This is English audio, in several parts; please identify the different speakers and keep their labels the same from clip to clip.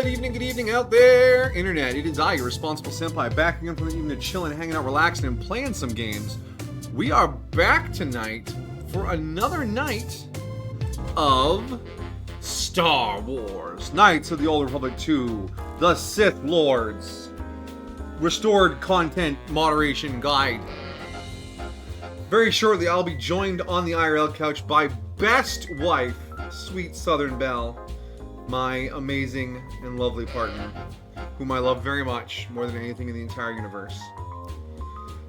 Speaker 1: Good evening out there, Internet. It is I, your responsible senpai, back again from the evening, chilling, hanging out, relaxing, and playing some games. We are back tonight for another night of Star Wars Knights of the Old Republic 2, The Sith Lords, Restored Content Moderation Guide. Very shortly, I'll be joined on the IRL couch by best wife, Sweet Southern Belle, my amazing and lovely partner, whom I love very much, more than anything in the entire universe.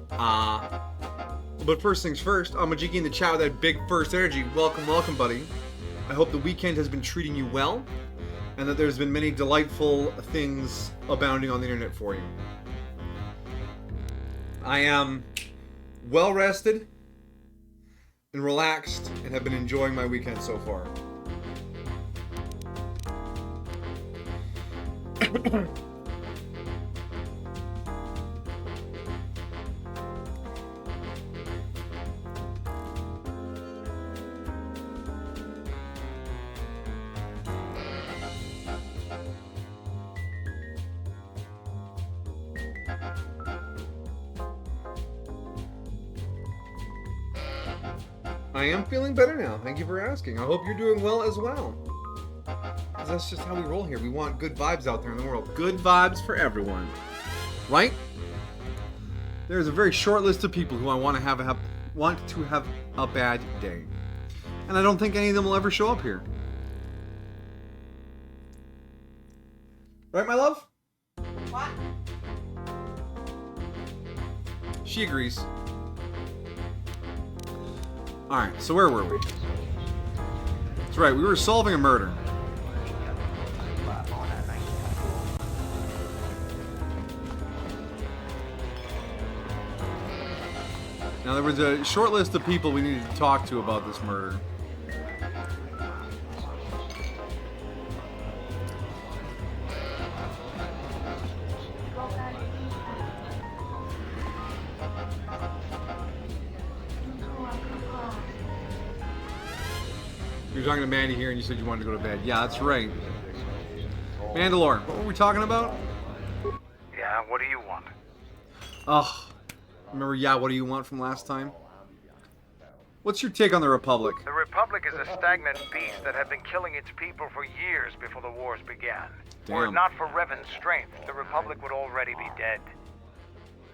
Speaker 1: But first things first, I'm Majiki in the chat with that big first energy. Welcome, buddy. I hope the weekend has been treating you well, and that there's been many delightful things abounding on the internet for you. I am well rested and relaxed, and have been enjoying my weekend so far. I am feeling better now. Thank you for asking. I hope you're doing well as well. Because that's just how we roll here. We want good vibes out there in the world. Good vibes for everyone. Right? There's a very short list of people who I want to have a bad day. And I don't think any of them will ever show up here. Right, my love?
Speaker 2: What?
Speaker 1: She agrees. Alright, so where were we? That's right, we were solving a murder. Now, there was a short list of people we needed to talk to about this murder. You were talking to Mandy here and you said you wanted to go to bed. Yeah, that's right. Mandalore, what were we talking about?
Speaker 3: Yeah, what do you want?
Speaker 1: Ugh. Remember, yeah, what do you want from last time? What's your take on the Republic?
Speaker 3: The Republic is a stagnant beast that had been killing its people for years before the wars began. Were it
Speaker 1: Damn.
Speaker 3: not for Revan's strength, the Republic would already be dead.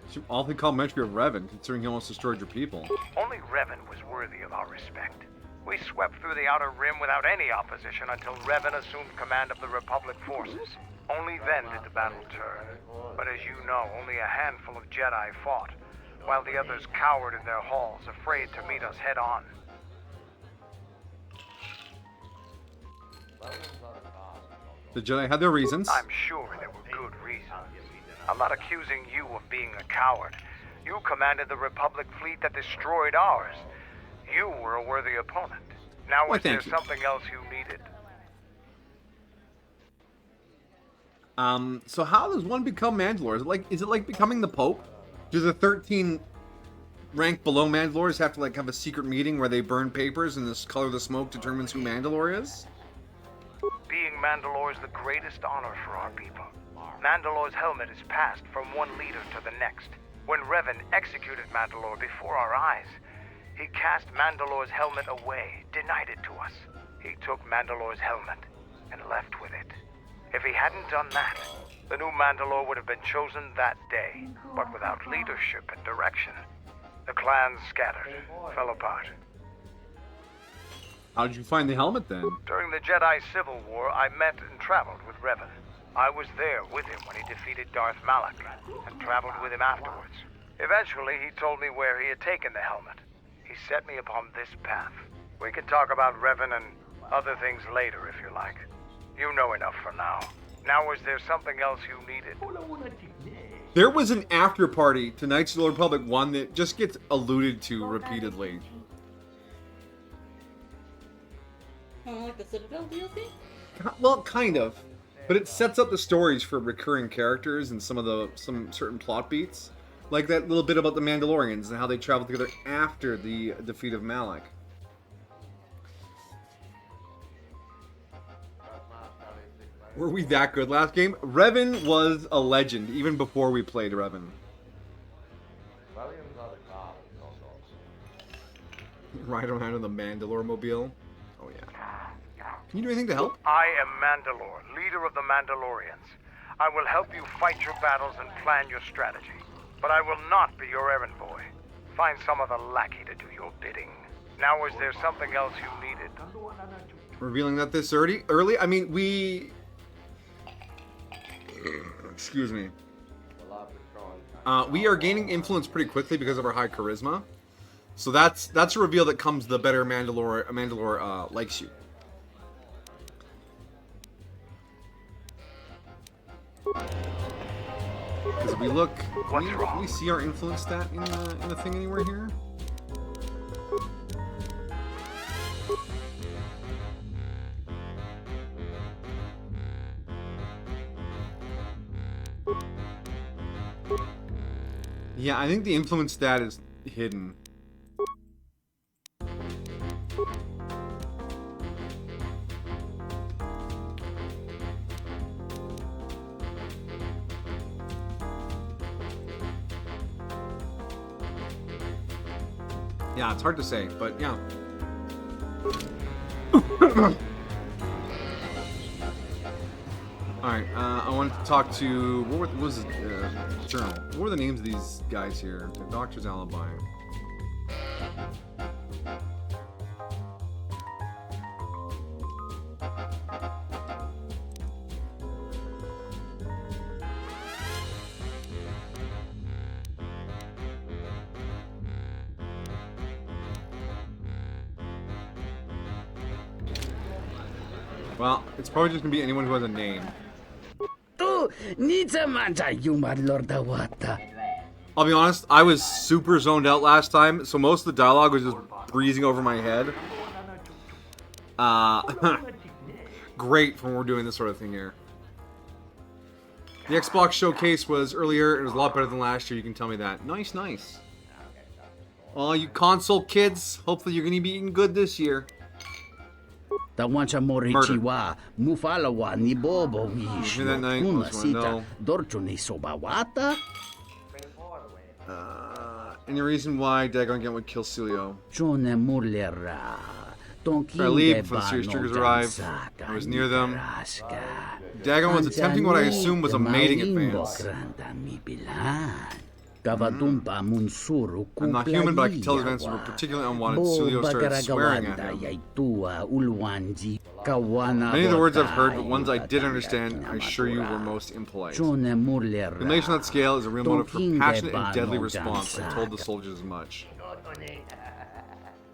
Speaker 1: It's awfully complimentary of Revan, considering he almost destroyed your people.
Speaker 3: Only Revan was worthy of our respect. We swept through the Outer Rim without any opposition until Revan assumed command of the Republic forces. Only then did the battle turn. But as you know, only a handful of Jedi fought, while the others cowered in their halls, afraid to meet us head-on.
Speaker 1: The Jedi had their reasons.
Speaker 3: I'm sure there were good reasons. I'm not accusing you of being a coward. You commanded the Republic fleet that destroyed ours. You were a worthy opponent. Now
Speaker 1: Why,
Speaker 3: was there
Speaker 1: thank you.
Speaker 3: something else you needed?
Speaker 1: So how does one become Mandalore? Is it like becoming the Pope? Do the 13 rank below Mandalores have to have a secret meeting where they burn papers and the color of the smoke determines who Mandalore is?
Speaker 3: Being Mandalore is the greatest honor for our people. Mandalore's helmet is passed from one leader to the next. When Revan executed Mandalore before our eyes, he cast Mandalore's helmet away, denied it to us. He took Mandalore's helmet and left with it. If he hadn't done that, the new Mandalore would have been chosen that day, but without leadership and direction. The clans scattered, fell apart.
Speaker 1: How did you find the helmet then?
Speaker 3: During the Jedi Civil War, I met and traveled with Revan. I was there with him when he defeated Darth Malak, and traveled with him afterwards. Eventually, he told me where he had taken the helmet. He set me upon this path. We can talk about Revan and other things later if you like. You know enough for now. Now, was there something else you needed?
Speaker 1: There was an after party to Knights of the Old Republic 1 that just gets alluded to repeatedly.
Speaker 2: Kind of like the Citadel DLC?
Speaker 1: Well, kind of. But it sets up the stories for recurring characters and some certain plot beats. Like that little bit about the Mandalorians and how they traveled together after the defeat of Malak. Were we that good last game? Revan was a legend even before we played Revan. Ride around in the Mandalore mobile. Oh yeah. Can you do anything to help?
Speaker 3: I am Mandalore, leader of the Mandalorians. I will help you fight your battles and plan your strategy. But I will not be your errand boy. Find some other lackey to do your bidding. Now, is there something else you needed?
Speaker 1: Revealing that this early? I mean, we... Excuse me. We are gaining influence pretty quickly because of our high charisma. So that's a reveal that comes the better Mandalore likes you. Because if we look, can we see our influence stat in the thing anywhere here? Yeah, I think the influence stat is hidden. Yeah, it's hard to say, but yeah. Alright, I wanted to talk to... What was the journal? What were the names of these guys here? The Doctor's Alibi. Well, it's probably just gonna be anyone who has a name. I'll be honest, I was super zoned out last time, so most of the dialogue was just breezing over my head. Great for when we're doing this sort of thing here. The Xbox showcase was earlier, it was a lot better than last year, you can tell me that. Nice, nice. All you console kids, hopefully you're gonna be eating good this year.
Speaker 4: Tawancha morichiwa, mufalawa ni bobo wish.
Speaker 1: That night,
Speaker 4: Una sita,
Speaker 1: no.
Speaker 4: dorcho ni sobawata.
Speaker 1: Any reason why Dagon again would kill Celio?
Speaker 4: Chone murlera.
Speaker 1: I leave before the series triggers arrive. I was near them. Dagon was attempting what I assumed was a mating advance. I'm not human, but I can tell his events were particularly unwanted. Celio started swearing at him. Many of the words I've heard, but ones I did understand, I assure you were most impolite. Humiliation on that scale is a real motive for passionate and deadly response. I told the soldiers as much.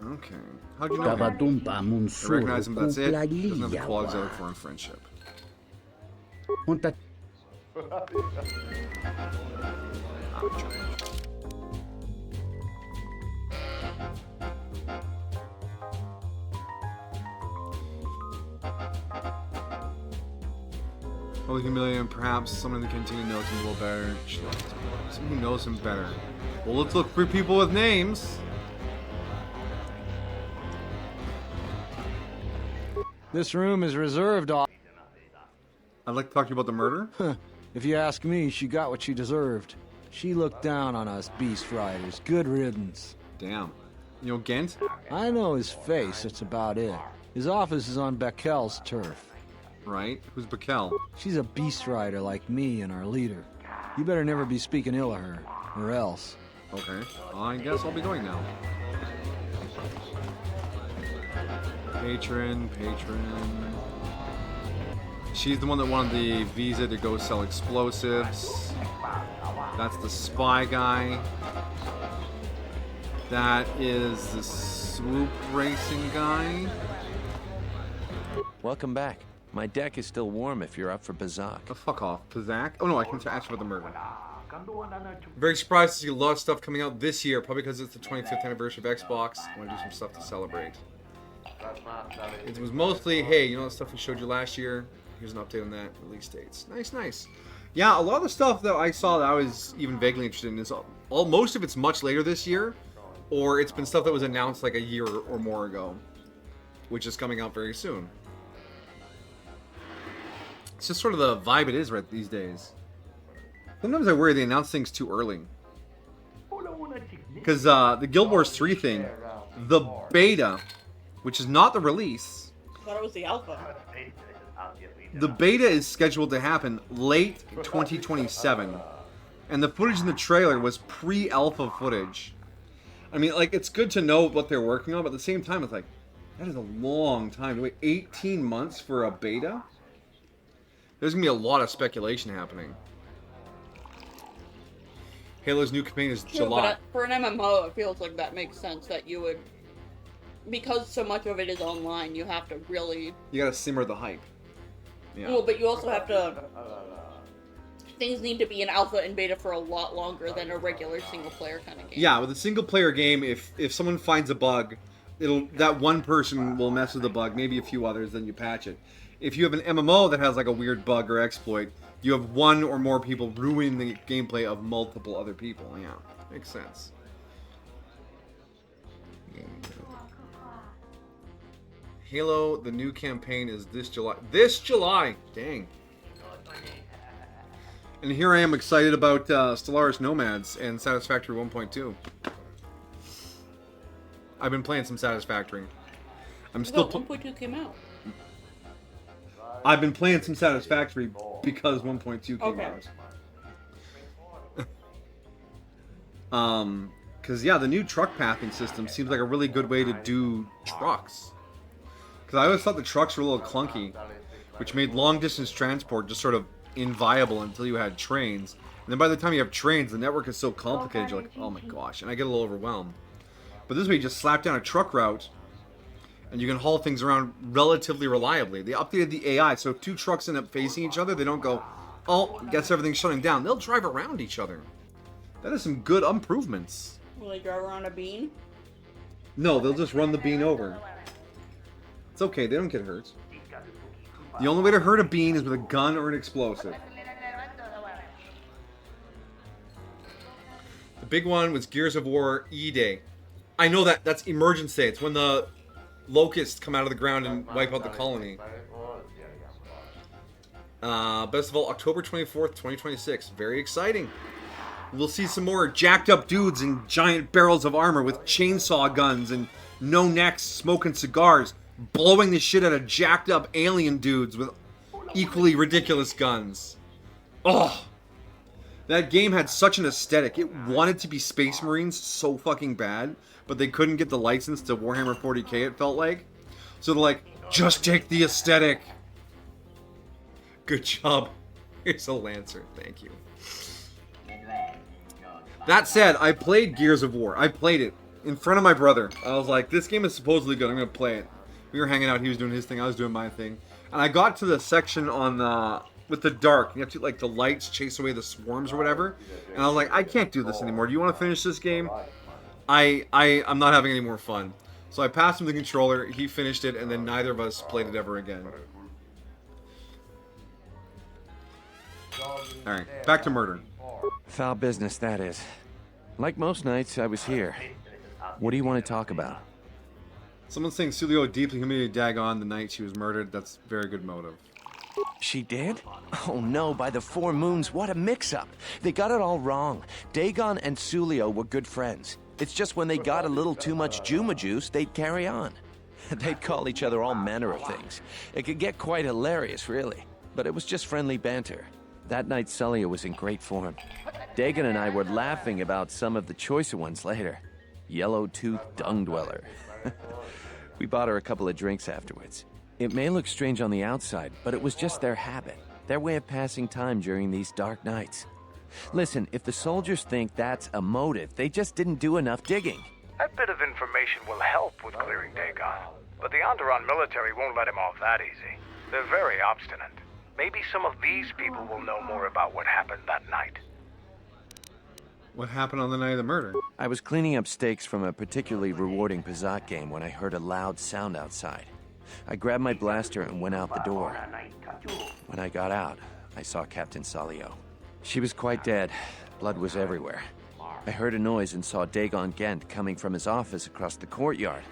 Speaker 1: Okay. How'd you know him? I recognize him, but that's it. Doesn't have the qualities I look for in friendship. Well, humiliating, perhaps someone in the canteen knows him a little better. Someone who knows him better. Well, let's look for people with names.
Speaker 5: This room is reserved.
Speaker 1: I'd like to talk to you about the murder.
Speaker 5: If you ask me, she got what she deserved. She looked down on us beast riders. Good riddance.
Speaker 1: Damn. You know Gent?
Speaker 5: I know his face, that's about it. His office is on Beckel's turf.
Speaker 1: Right. Who's Beckel?
Speaker 5: She's a beast rider like me and our leader. You better never be speaking ill of her, or else.
Speaker 1: Okay. I guess I'll be going now. Patron. She's the one that wanted the visa to go sell explosives. That's the spy guy. That is the swoop racing guy.
Speaker 6: Welcome back. My deck is still warm if you're up for Bazak.
Speaker 1: Oh, fuck off. Pazak? Oh no, I can ask for the murder. Very surprised to see a lot of stuff coming out this year, probably because it's the 25th anniversary of Xbox. I want to do some stuff to celebrate. It was mostly, hey, you know the stuff we showed you last year? Here's an update on that. Release dates. Nice. Yeah, a lot of the stuff that I saw that I was even vaguely interested in is most of it's much later this year, or it's been stuff that was announced like a year or more ago, which is coming out very soon. It's just sort of the vibe it is right these days. Sometimes I worry they announce things too early. Because the Guild Wars 3 thing, the beta, which is not the release,
Speaker 2: I thought it was the alpha.
Speaker 1: the beta is scheduled to happen late 2027. And the footage in the trailer was pre-alpha footage. I mean, like, it's good to know what they're working on, but at the same time, it's like, that is a long time to wait. 18 months for a beta? There's going to be a lot of speculation happening. Halo's new campaign is
Speaker 2: True,
Speaker 1: July.
Speaker 2: but for an MMO, it feels like that makes sense that you would, because so much of it is online, you have to really.
Speaker 1: You gotta simmer the hype. Yeah.
Speaker 2: Well, but you also have to. Things need to be in alpha and beta for a lot longer than a regular single player kind of game.
Speaker 1: Yeah, with a single player game, if someone finds a bug, that one person will mess with the bug, maybe a few others, then you patch it. If you have an MMO that has like a weird bug or exploit, you have one or more people ruin the gameplay of multiple other people. Yeah, makes sense. Halo, the new campaign is this July. This July! Dang. And here I am excited about Stellaris Nomads and Satisfactory 1.2. I've been playing some Satisfactory. I'm still.
Speaker 2: 1.2 came out.
Speaker 1: I've been playing some Satisfactory because 1.2 came out. Because yeah, the new truck pathing system seems like a really good way to do trucks. Because I always thought the trucks were a little clunky, which made long distance transport just sort of inviable until you had trains. And then by the time you have trains, the network is so complicated, you're like, oh my gosh, and I get a little overwhelmed. But this way, you just slap down a truck route, and you can haul things around relatively reliably. They updated the AI, so if two trucks end up facing each other, they don't go, oh, guess everything's shutting down. They'll drive around each other. That is some good improvements.
Speaker 2: Will they drive around a bean?
Speaker 1: No, they'll just run the bean over. It's okay, they don't get hurt. The only way to hurt a bean is with a gun or an explosive. The big one was Gears of War E-Day. I know that's Emergence Day. It's when the locusts come out of the ground and wipe out the colony. Best of all, October 24th, 2026. Very exciting. We'll see some more jacked up dudes in giant barrels of armor with chainsaw guns and no necks, smoking cigars, blowing the shit out of jacked up alien dudes with equally ridiculous guns. Oh, that game had such an aesthetic. It wanted to be Space Marines so fucking bad, but they couldn't get the license to Warhammer 40k, it felt like. So they're like, just take the aesthetic. Good job. Here's a Lancer. Thank you. That said, I played Gears of War. I played it in front of my brother. I was like, this game is supposedly good. I'm going to play it. We were hanging out. He was doing his thing. I was doing my thing. And I got to the section on with the dark. You have to, like, the lights chase away the swarms or whatever. And I was like, I can't do this anymore. Do you want to finish this game? I'm not having any more fun. So I passed him the controller. He finished it. And then neither of us played it ever again. Alright, back to murder.
Speaker 6: Foul business, that is. Like most nights, I was here. What do you want to talk about?
Speaker 1: Someone's saying Sulio deeply humiliated Dagon the night she was murdered. That's very good motive.
Speaker 6: She did? Oh no, by the four moons, what a mix-up. They got it all wrong. Dagon and Sulio were good friends. It's just when they got a little too much Juma juice, they'd carry on. They'd call each other all manner of things. It could get quite hilarious, really. But it was just friendly banter. That night, Sulio was in great form. Dagon and I were laughing about some of the choicer ones later. Yellow-toothed dung dweller. We bought her a couple of drinks afterwards. It may look strange on the outside, but it was just their habit, their way of passing time during these dark nights. Listen, if the soldiers think that's a motive, they just didn't do enough digging.
Speaker 3: That bit of information will help with clearing Dagon, but the Onderon military won't let him off that easy. They're very obstinate. Maybe some of these people will know more about what happened that night.
Speaker 1: What happened on the night of the murder?
Speaker 6: I was cleaning up stakes from a particularly rewarding Pazak game when I heard a loud sound outside. I grabbed my blaster and went out the door. When I got out, I saw Captain Salio. She was quite dead. Blood was everywhere. I heard a noise and saw Dagon Gent coming from his office across the courtyard.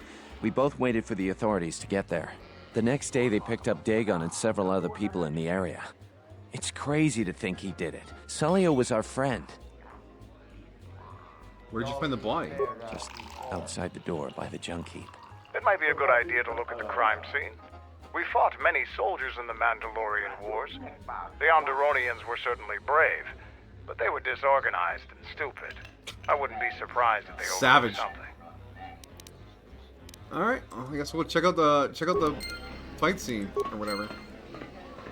Speaker 6: We both waited for the authorities to get there. The next day, they picked up Dagon and several other people in the area. It's crazy to think he did it. Sulio was our friend.
Speaker 1: Where'd you find the body?
Speaker 6: Just outside the door by the junk heap.
Speaker 3: It might be a good idea to look at the crime scene. We fought many soldiers in the Mandalorian Wars. The Onderonians were certainly brave, but they were disorganized and stupid. I wouldn't be surprised if they
Speaker 1: Savage.
Speaker 3: overlooked something.
Speaker 1: All right, well, I guess we'll check out the fight scene or whatever.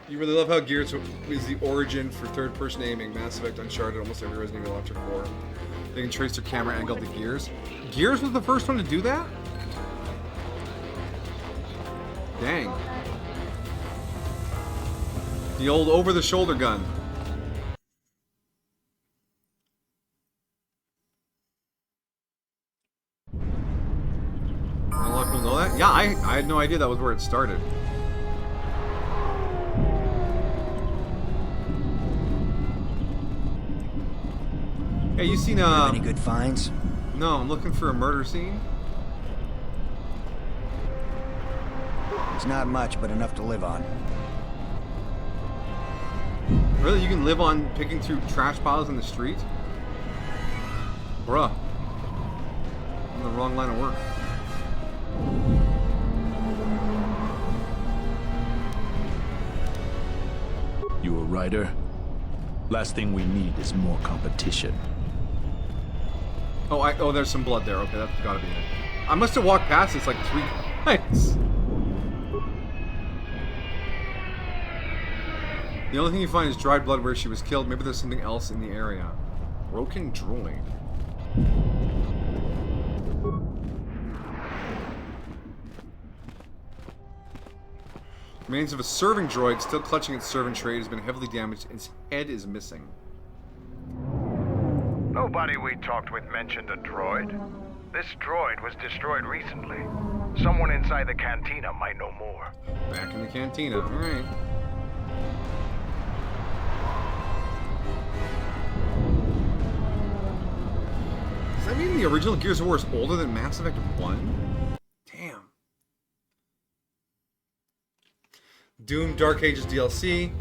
Speaker 1: You really love how Gears is the origin for third-person aiming. Mass Effect, Uncharted, almost every Resident Evil after 4. They can trace their camera angle to Gears. Gears was the first one to do that? Dang. The old over-the-shoulder gun. Not a lot of people know that? Yeah, I had no idea that was where it started. Hey, you seen
Speaker 7: Any good finds?
Speaker 1: No, I'm looking for a murder scene.
Speaker 7: It's not much, but enough to live on.
Speaker 1: Really? You can live on picking through trash piles in the street? Bruh. I'm in the wrong line of work.
Speaker 8: You a writer? Last thing we need is more competition.
Speaker 1: Oh, there's some blood there. Okay, that's gotta be it. I must have walked past this like 3 times. The only thing you find is dried blood where she was killed. Maybe there's something else in the area. Broken droid. Remains of a serving droid still clutching its servant tray has been heavily damaged. Its head is missing.
Speaker 3: Nobody we talked with mentioned a droid. This droid was destroyed recently. Someone inside the cantina might know more.
Speaker 1: Back in the cantina. Alright. Does that mean the original Gears of War is older than Mass Effect 1? Damn. Doom Dark Ages DLC.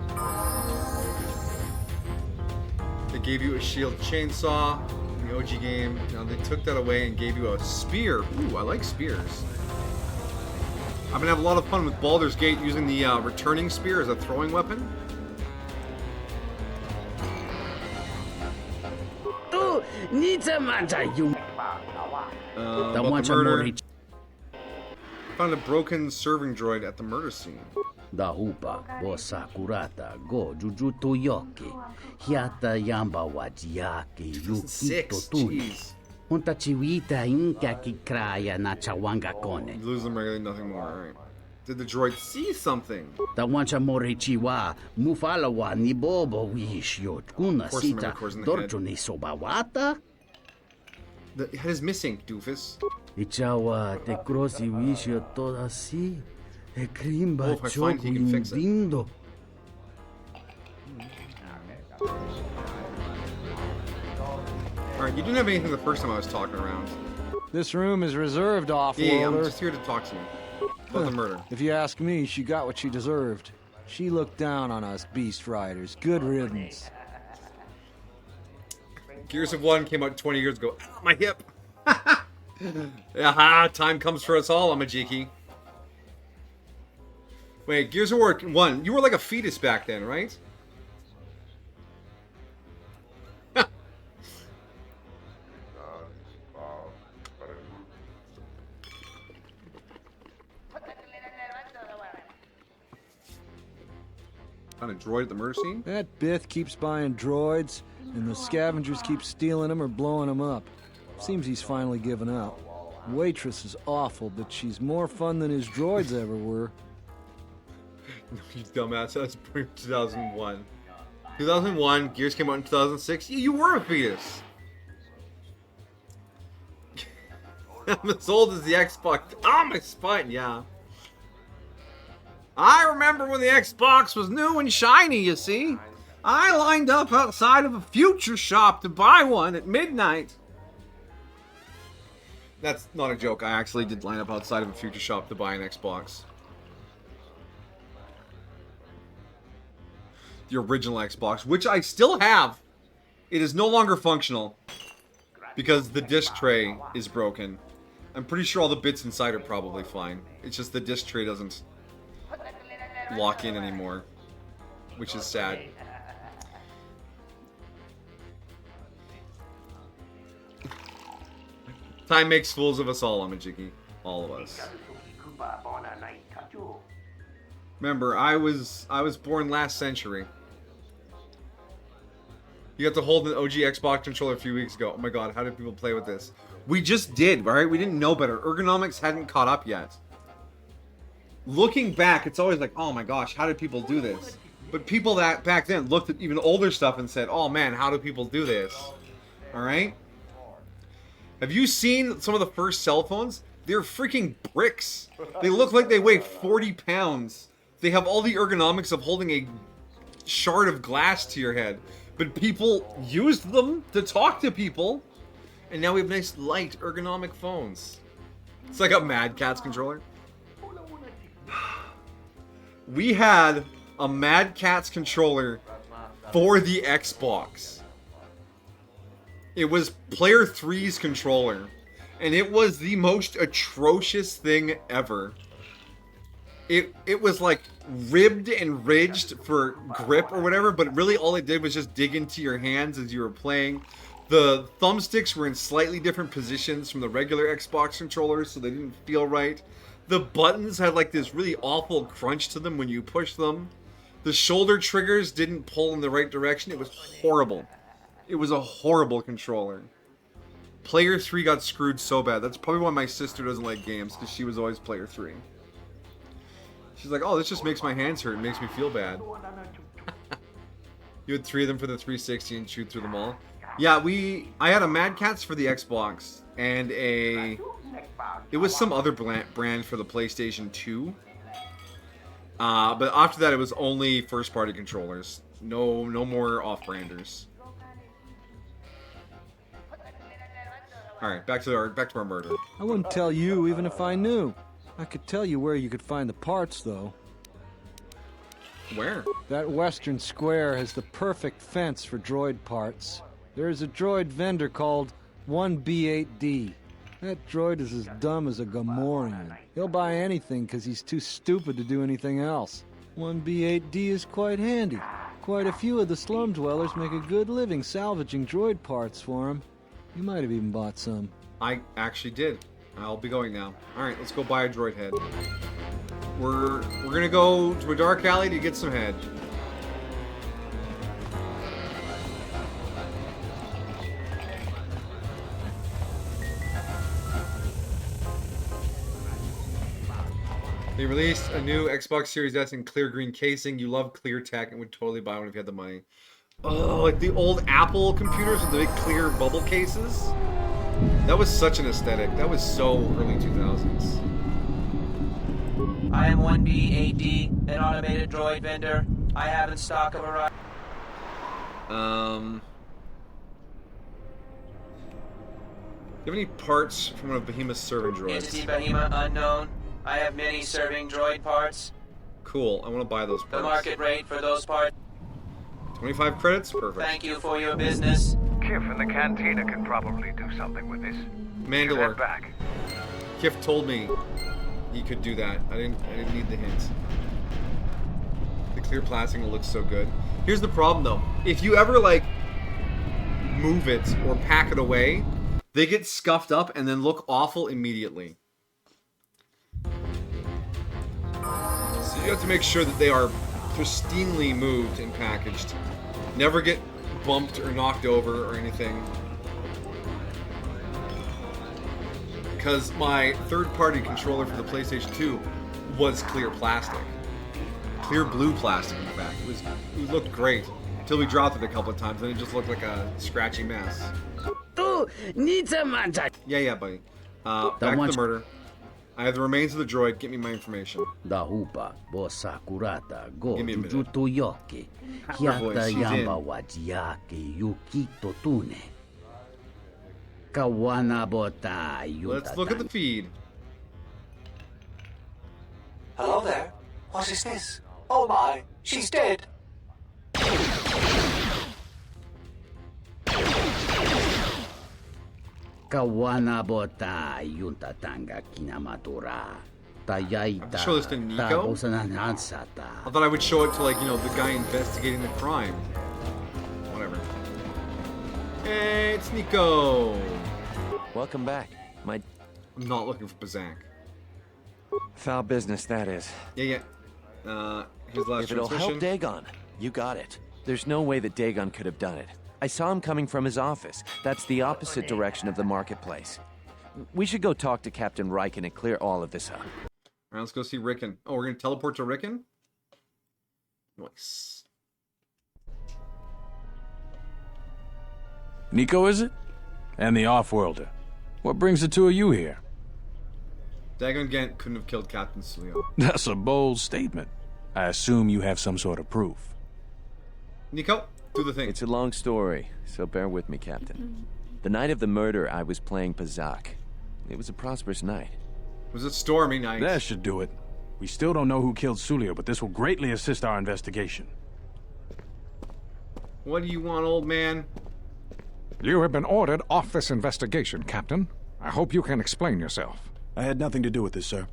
Speaker 1: They gave you a shield chainsaw in the OG game. Now they took that away and gave you a spear. Ooh, I like spears. I'm gonna have a lot of fun with Baldur's Gate using the returning spear as a throwing weapon.
Speaker 4: Tu nita manja yung
Speaker 1: About the murder. Found a broken serving droid at the murder scene.
Speaker 4: Da hupa bo sakurata go jujuto yoki hiata yamba wajiaki yukito
Speaker 1: 6,
Speaker 4: tui
Speaker 1: jeez.
Speaker 4: unta chiwita inka ki kraya na chawanga kone
Speaker 1: You lose them regularly, nothing more. Alright. Did the droid see something?
Speaker 4: da wancha morichiwa mufalawa ni bobo wish yot kuna
Speaker 1: course, remember,
Speaker 4: sita
Speaker 1: of course, in the head.
Speaker 4: dorcho ni sobawata
Speaker 1: The head is missing, doofus.
Speaker 4: ichawa te crossi wish yot toda si e krimba
Speaker 1: Oh, if I find
Speaker 4: choco
Speaker 1: he can fix it.
Speaker 4: indindo.
Speaker 1: Alright, you didn't have anything the first time I was talking around.
Speaker 5: This room is reserved,
Speaker 1: Yeah, I'm
Speaker 5: offworlder.
Speaker 1: just here to talk to you. About the murder.
Speaker 5: If you ask me, she got what she deserved. She looked down on us beast riders. Good riddance.
Speaker 1: Gears of 1 came out 20 years ago. Ah, my hip! Aha, time comes for us all, Amajiki. Wait, Gears of War 1, you were like a fetus back then, right? Found a droid at the murder scene?
Speaker 5: That Bith keeps buying droids, and the scavengers keep stealing them or blowing them up. Seems he's finally given up. Waitress is awful, but she's more fun than his droids ever were.
Speaker 1: You dumbass, that's 2001. 2001, Gears came out in 2006. You were a fetus! I'm as old as the Xbox. Oh, my spine, yeah. I remember when the Xbox was new and shiny, you see. I lined up outside of a Future Shop to buy one at midnight. That's not a joke. I actually did line up outside of a Future Shop to buy an Xbox. the original Xbox, which I still have. It is no longer functional because the disc tray is broken. I'm pretty sure all the bits inside are probably fine. It's just the disc tray doesn't lock in anymore, which is sad. Time makes fools of us all, Amajiki. All of us. Remember, I was born last century. You got to hold an OG Xbox controller a few weeks ago. Oh my god, how did people play with this? We just did, right? We didn't know better. Ergonomics hadn't caught up yet. Looking back, it's always like, oh my gosh, how did people do this? But people that back then looked at even older stuff and said, oh man, how do people do this? Alright? Have you seen some of the first cell phones? They're freaking bricks. They look like they weigh 40 pounds. They have all the ergonomics of holding a shard of glass to your head. But people used them to talk to people. And now we have nice, light, ergonomic phones. It's like a Mad Catz controller. We had a Mad Catz controller for the Xbox. It was Player 3's controller. And it was the most atrocious thing ever. It was like ribbed and ridged for grip or whatever, but really all it did was just dig into your hands as you were playing. The thumbsticks were in slightly different positions from the regular Xbox controllers, so they didn't feel right. The buttons had like this really awful crunch to them when you push them. The shoulder triggers didn't pull in the right direction. It was horrible. It was a horrible controller. Player 3 got screwed so bad. That's probably why my sister doesn't like games, because she was always Player 3. She's like, oh, this just makes my hands hurt. It makes me feel bad. You had 3 of them for the 360 and chewed through them all. Yeah, I had a Mad Catz for the Xbox, and it was some other brand for the PlayStation 2. But after that, it was only first-party controllers. No more off-branders. Alright, back to our murder.
Speaker 5: I wouldn't tell you even if I knew. I could tell you where you could find the parts, though.
Speaker 1: Where?
Speaker 5: That western square has the perfect fence for droid parts. There is a droid vendor called 1B8D. That droid is as dumb as a Gamorrean. He'll buy anything because he's too stupid to do anything else. 1B8D is quite handy. Quite a few of the slum dwellers make a good living salvaging droid parts for him. You might have even bought some.
Speaker 1: I actually did. I'll be going now. Alright, let's go buy a droid head. We're gonna go to a dark alley to get some head. They released a new Xbox Series S in clear green casing. You love clear tech and would totally buy one if you had the money. Oh, like the old Apple computers with the big clear bubble cases? That was such an aesthetic. That was so early 2000s.
Speaker 9: I am 1B8D, an automated droid vendor. I have in stock a variety.
Speaker 1: Do you have any parts from one of Behemoth's serving droids?
Speaker 9: Entity Behemoth unknown. I have many serving droid parts.
Speaker 1: Cool, I want to buy those parts.
Speaker 9: The market rate for those parts.
Speaker 1: 25 credits? Perfect.
Speaker 9: Thank you for your business.
Speaker 3: Kif in the cantina can probably do something with this.
Speaker 1: Mandalore.
Speaker 3: Head back.
Speaker 1: Kif told me he could do that. I didn't need the hint. The clear plastic looks so good. Here's the problem though. If you ever like move it or pack it away, they get scuffed up and then look awful immediately. So you have to make sure that they are pristinely moved and packaged. Never get bumped or knocked over or anything. Because my third-party controller for the PlayStation 2 was clear plastic. Clear blue plastic, in fact. It looked great. Until we dropped it a couple of times, and it just looked like a scratchy mess. Yeah, buddy. Back to the murder. I have the remains of the droid. Get me my information.
Speaker 4: Dahupa, bosa kurata, go
Speaker 1: Give me a minute.
Speaker 4: jujuto yoke.
Speaker 1: Her voice,
Speaker 4: Hiata
Speaker 1: she's
Speaker 4: yamba
Speaker 1: in.
Speaker 4: wajiake yukito tune. Kawana bota yutatan.
Speaker 1: Let's look at the feed.
Speaker 9: Hello there. What is this? Oh my, she's dead.
Speaker 4: Kawana bota yunta tanga kinamatura. Tayaita.
Speaker 1: Show this to Nico? I thought I would show it to, like, you know, the guy investigating the crime. Whatever. Hey, it's Nico.
Speaker 6: Welcome back.
Speaker 1: I'm not looking for Bazak.
Speaker 6: Foul business, that is.
Speaker 1: Yeah. His last
Speaker 6: If it'll help
Speaker 1: transmission.
Speaker 6: Dagon, you got it. There's no way that Dagon could have done it. I saw him coming from his office. That's the opposite direction of the marketplace. We should go talk to Captain Riken and clear all of this up.
Speaker 1: Alright, let's go see Riken. Oh, we're gonna teleport to Riken? Nice.
Speaker 8: Nico, is it? And the Offworlder. What brings the two of you here?
Speaker 1: Dagon Gant couldn't have killed Captain Sulio.
Speaker 8: That's a bold statement. I assume you have some sort of proof.
Speaker 1: Nico, do the thing.
Speaker 6: It's a long story, so bear with me, Captain. The night of the murder, I was playing Pazak. It was a prosperous night.
Speaker 1: It was a stormy night.
Speaker 8: That should do it. We still don't know who killed Sulio, but this will greatly assist our investigation.
Speaker 1: What do you want, old man?
Speaker 10: You have been ordered off this investigation, Captain. I hope you can explain yourself.
Speaker 11: I had nothing to do with this, sir.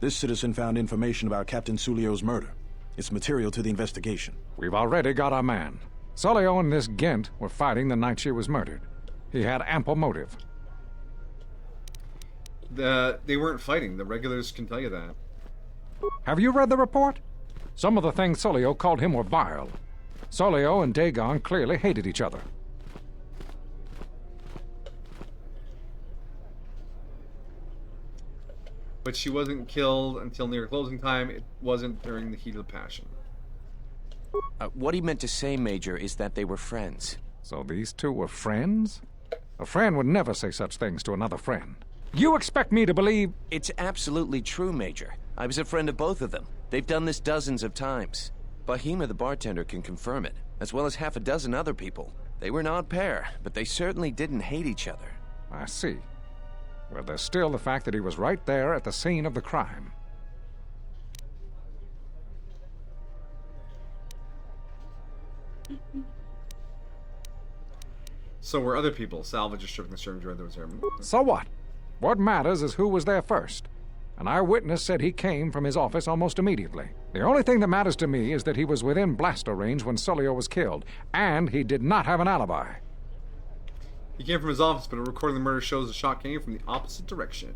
Speaker 11: This citizen found information about Captain Sulio's murder. It's material to the investigation.
Speaker 10: We've already got our man. Sulio and this Gent were fighting the night she was murdered. He had ample motive.
Speaker 1: They weren't fighting. The regulars can tell you that.
Speaker 10: Have you read the report? Some of the things Sulio called him were vile. Sulio and Dagon clearly hated each other.
Speaker 1: But she wasn't killed until near closing time. It wasn't during the heat of the passion.
Speaker 6: What he meant to say, Major, is that they were friends.
Speaker 10: So these two were friends? A friend would never say such things to another friend. You expect me to believe...
Speaker 6: It's absolutely true, Major. I was a friend of both of them. They've done this dozens of times. Bahima, the bartender, can confirm it, as well as half a dozen other people. They were an odd pair, but they certainly didn't hate each other.
Speaker 10: I see. Well, there's still the fact that he was right there at the scene of the crime.
Speaker 1: So were other people. Salvage just stripping the serving droid that was there.
Speaker 10: So what? What matters is who was there first. An eyewitness said he came from his office almost immediately. The only thing that matters to me is that he was within blaster range when Sulio was killed, and he did not have an alibi.
Speaker 1: He came from his office, but a recording of the murder shows the shot came from the opposite direction.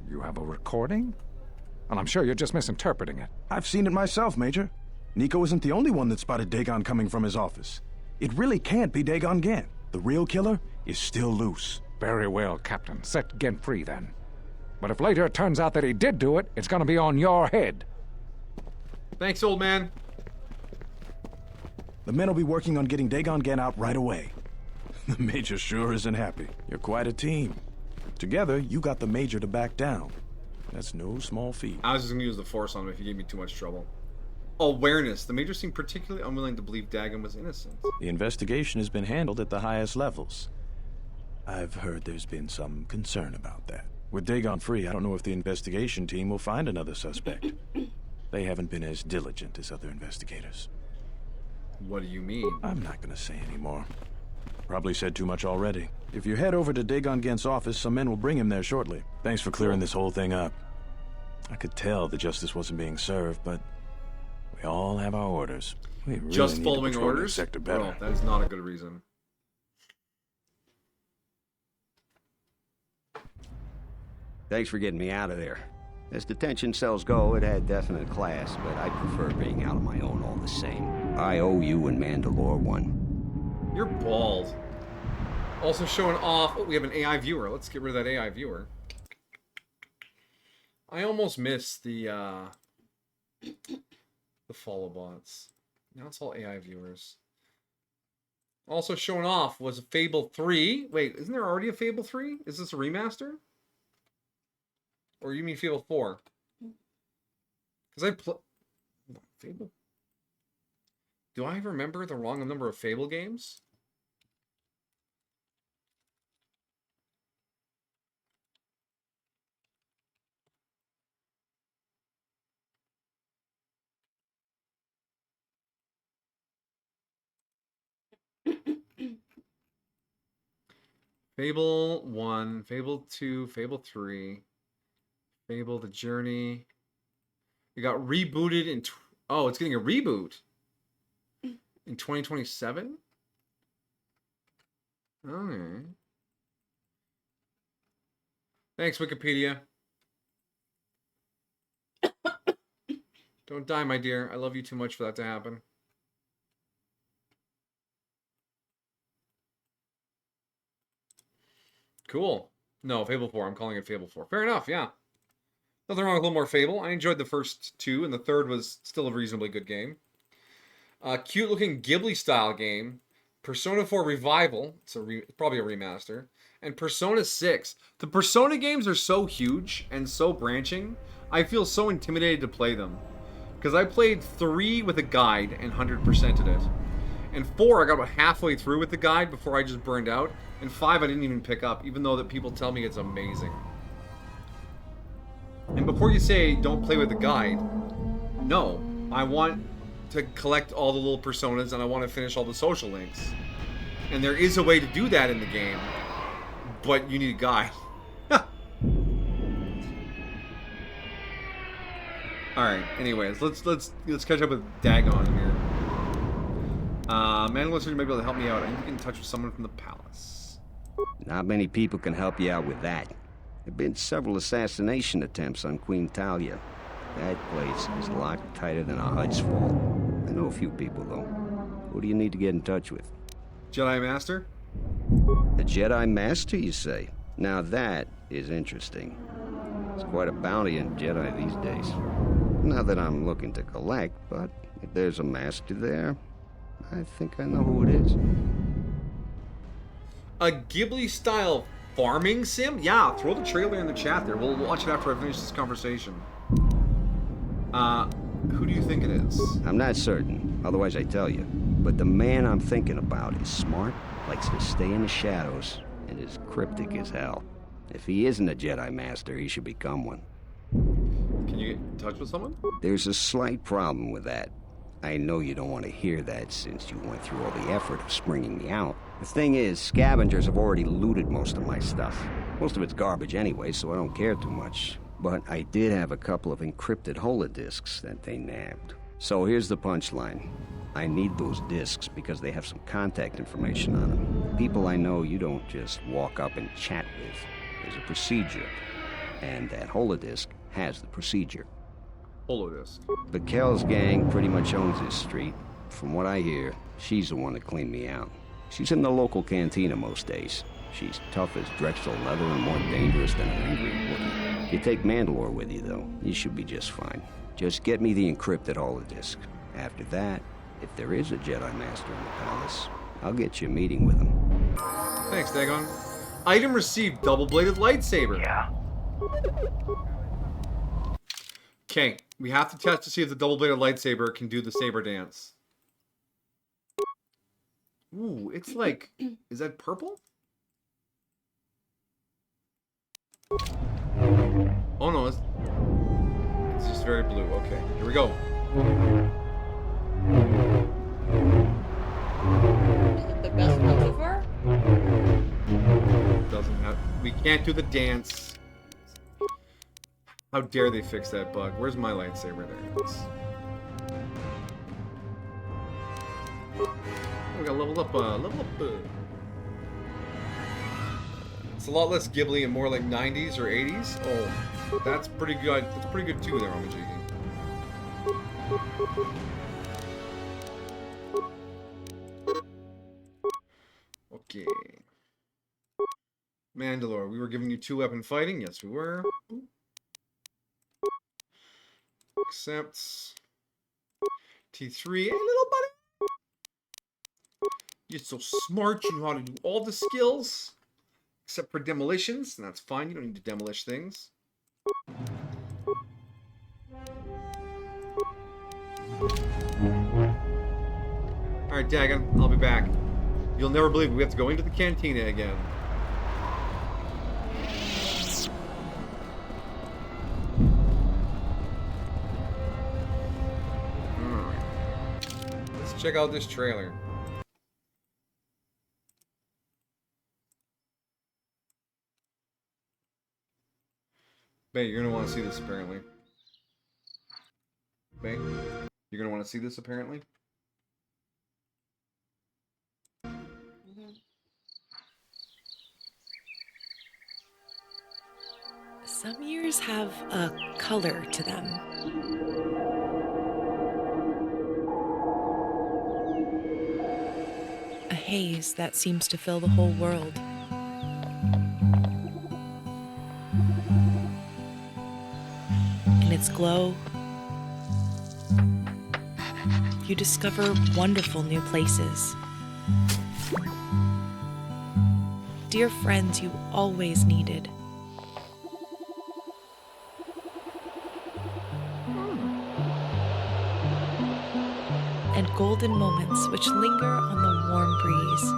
Speaker 10: You have a recording? And I'm sure you're just misinterpreting it.
Speaker 11: I've seen it myself, Major. Nico isn't the only one that spotted Dagon coming from his office. It really can't be Dagon Gant. The real killer is still loose.
Speaker 10: Very well, Captain. Set Gent free, then. But if later it turns out that he did do it, it's gonna be on your head.
Speaker 1: Thanks, old man.
Speaker 11: The men will be working on getting Dagon Gant out right away. The Major sure isn't happy. You're quite a team. Together, you got the Major to back down. That's no small feat.
Speaker 1: I was just gonna use the Force on him if he gave me too much trouble. Awareness. The Major seemed particularly unwilling to believe Dagon was innocent.
Speaker 11: The investigation has been handled at the highest levels. I've heard there's been some concern about that. With Dagon free, I don't know if the investigation team will find another suspect. They haven't been as diligent as other investigators.
Speaker 1: What do you mean?
Speaker 11: I'm not gonna say anymore. Probably said too much already. If you head over to Dagon Gant's office, some men will bring him there shortly. Thanks for clearing this whole thing up. I could tell the justice wasn't being served, but we all have our orders. We really
Speaker 1: Just
Speaker 11: need
Speaker 1: following
Speaker 11: to patrol
Speaker 1: orders?
Speaker 11: this sector better.
Speaker 1: Bro, that is not a good reason.
Speaker 7: Thanks for getting me out of there. As detention cells go, it had definite class, but I prefer being out on my own all the same. I owe you and Mandalore one.
Speaker 1: You're bald. Also showing off... Oh, we have an AI viewer. Let's get rid of that AI viewer. I almost missed the follow bots. Now it's all AI viewers. Also showing off was Fable 3. Wait, isn't there already a Fable 3? Is this a remaster? Or you mean Fable 4? Because Fable... Do I remember the wrong number of Fable games? Fable 1, Fable 2, Fable 3, Fable the Journey. It got rebooted in... Oh, it's getting a reboot in 2027? Okay. Thanks, Wikipedia. Don't die, my dear. I love you too much for that to happen. Cool. No, Fable 4. I'm calling it Fable 4. Fair enough, yeah. Nothing wrong with a little more Fable. I enjoyed the first two, and the third was still a reasonably good game. Cute-looking Ghibli-style game. Persona 4 Revival. It's probably a remaster. And Persona 6. The Persona games are so huge and so branching, I feel so intimidated to play them. Because I played 3 with a guide and 100%ed it. And 4, I got about halfway through with the guide before I just burned out. And 5, I didn't even pick up, even though that people tell me it's amazing. And before you say, don't play with the guide, no. I want to collect all the little personas, and I want to finish all the social links. And there is a way to do that in the game, but you need a guide. Alright, anyways, let's catch up with Dagon here. Mandalore may be able to help me out. I need to get in touch with someone from the palace.
Speaker 7: Not many people can help you out with that. There have been several assassination attempts on Queen Talia. That place is locked tighter than a Hud's Fall. I know a few people, though. Who do you need to get in touch with?
Speaker 1: Jedi Master?
Speaker 7: A Jedi Master, you say? Now that is interesting. It's quite a bounty in Jedi these days. Not that I'm looking to collect, but if there's a master there, I think I know who it is.
Speaker 1: A Ghibli-style farming sim? Yeah, throw the trailer in the chat there. We'll watch it after I finish this conversation. Who do you think it is?
Speaker 7: I'm not certain, otherwise I'd tell you. But the man I'm thinking about is smart, likes to stay in the shadows, and is cryptic as hell. If he isn't a Jedi Master, he should become one.
Speaker 1: Can you get in touch with someone?
Speaker 7: There's a slight problem with that. I know you don't want to hear that since you went through all the effort of springing me out. The thing is, scavengers have already looted most of my stuff. Most of it's garbage anyway, so I don't care too much. But I did have a couple of encrypted holodisks that they nabbed. So here's the punchline. I need those disks because they have some contact information on them. People I know you don't just walk up and chat with. There's a procedure. And that holodisk has the procedure.
Speaker 1: Holodisk.
Speaker 7: The Kells gang pretty much owns this street. From what I hear, she's the one that cleaned me out. She's in the local cantina most days. She's tough as Drexel leather and more dangerous than an angry Wookiee. If you take Mandalore with you, though, you should be just fine. Just get me the encrypted holodisk. After that, if there is a Jedi Master in the palace, I'll get you a meeting with him.
Speaker 1: Thanks, Dagon. Item received, double-bladed lightsaber.
Speaker 3: Yeah.
Speaker 1: Okay, we have to test to see if the double-bladed lightsaber can do the saber dance. Ooh, it's like... Is that purple? Oh no, it's just very blue. Okay, here we go.
Speaker 2: Is it the best one so far?
Speaker 1: Doesn't have... We can't do the dance. How dare they fix that bug? Where's my lightsaber there? We got level up, It's a lot less Ghibli and more like 90s or 80s. Oh, that's pretty good. That's pretty good too there, Ramajiki. Okay. Mandalore, we were giving you 2-weapon fighting. Yes, we were. Accepts. T3. Hey, little buddy. You're so smart. You know how to do all the skills. Except for demolitions. And that's fine. You don't need to demolish things. Alright, Dagon. I'll be back. You'll never believe it. We have to go into the cantina again. Let's check out this trailer. Bay, you're gonna want to see this apparently. Bay, you're gonna want to see this apparently.
Speaker 12: Some years have a color to them. A haze that seems to fill the whole world. In its glow, you discover wonderful new places. Dear friends you always needed. And golden moments which linger on the warm breeze.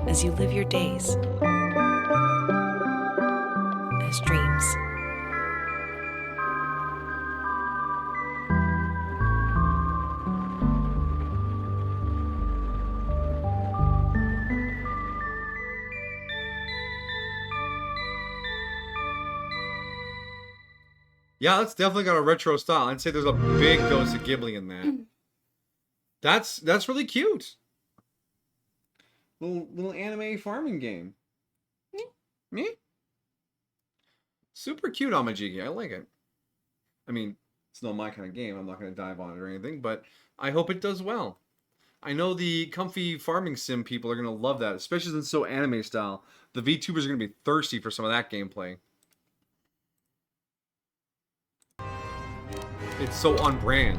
Speaker 12: As you live your days as dreams.
Speaker 1: Yeah, it's definitely got a retro style. I'd say there's a big dose of Ghibli in that. That's really cute. Little anime farming game. Me? Super cute, Amajigi. I like it. I mean, it's not my kind of game. I'm not going to dive on it or anything, but I hope it does well. I know the comfy farming sim people are going to love that, especially since it's so anime style. The VTubers are going to be thirsty for some of that gameplay. It's so on brand.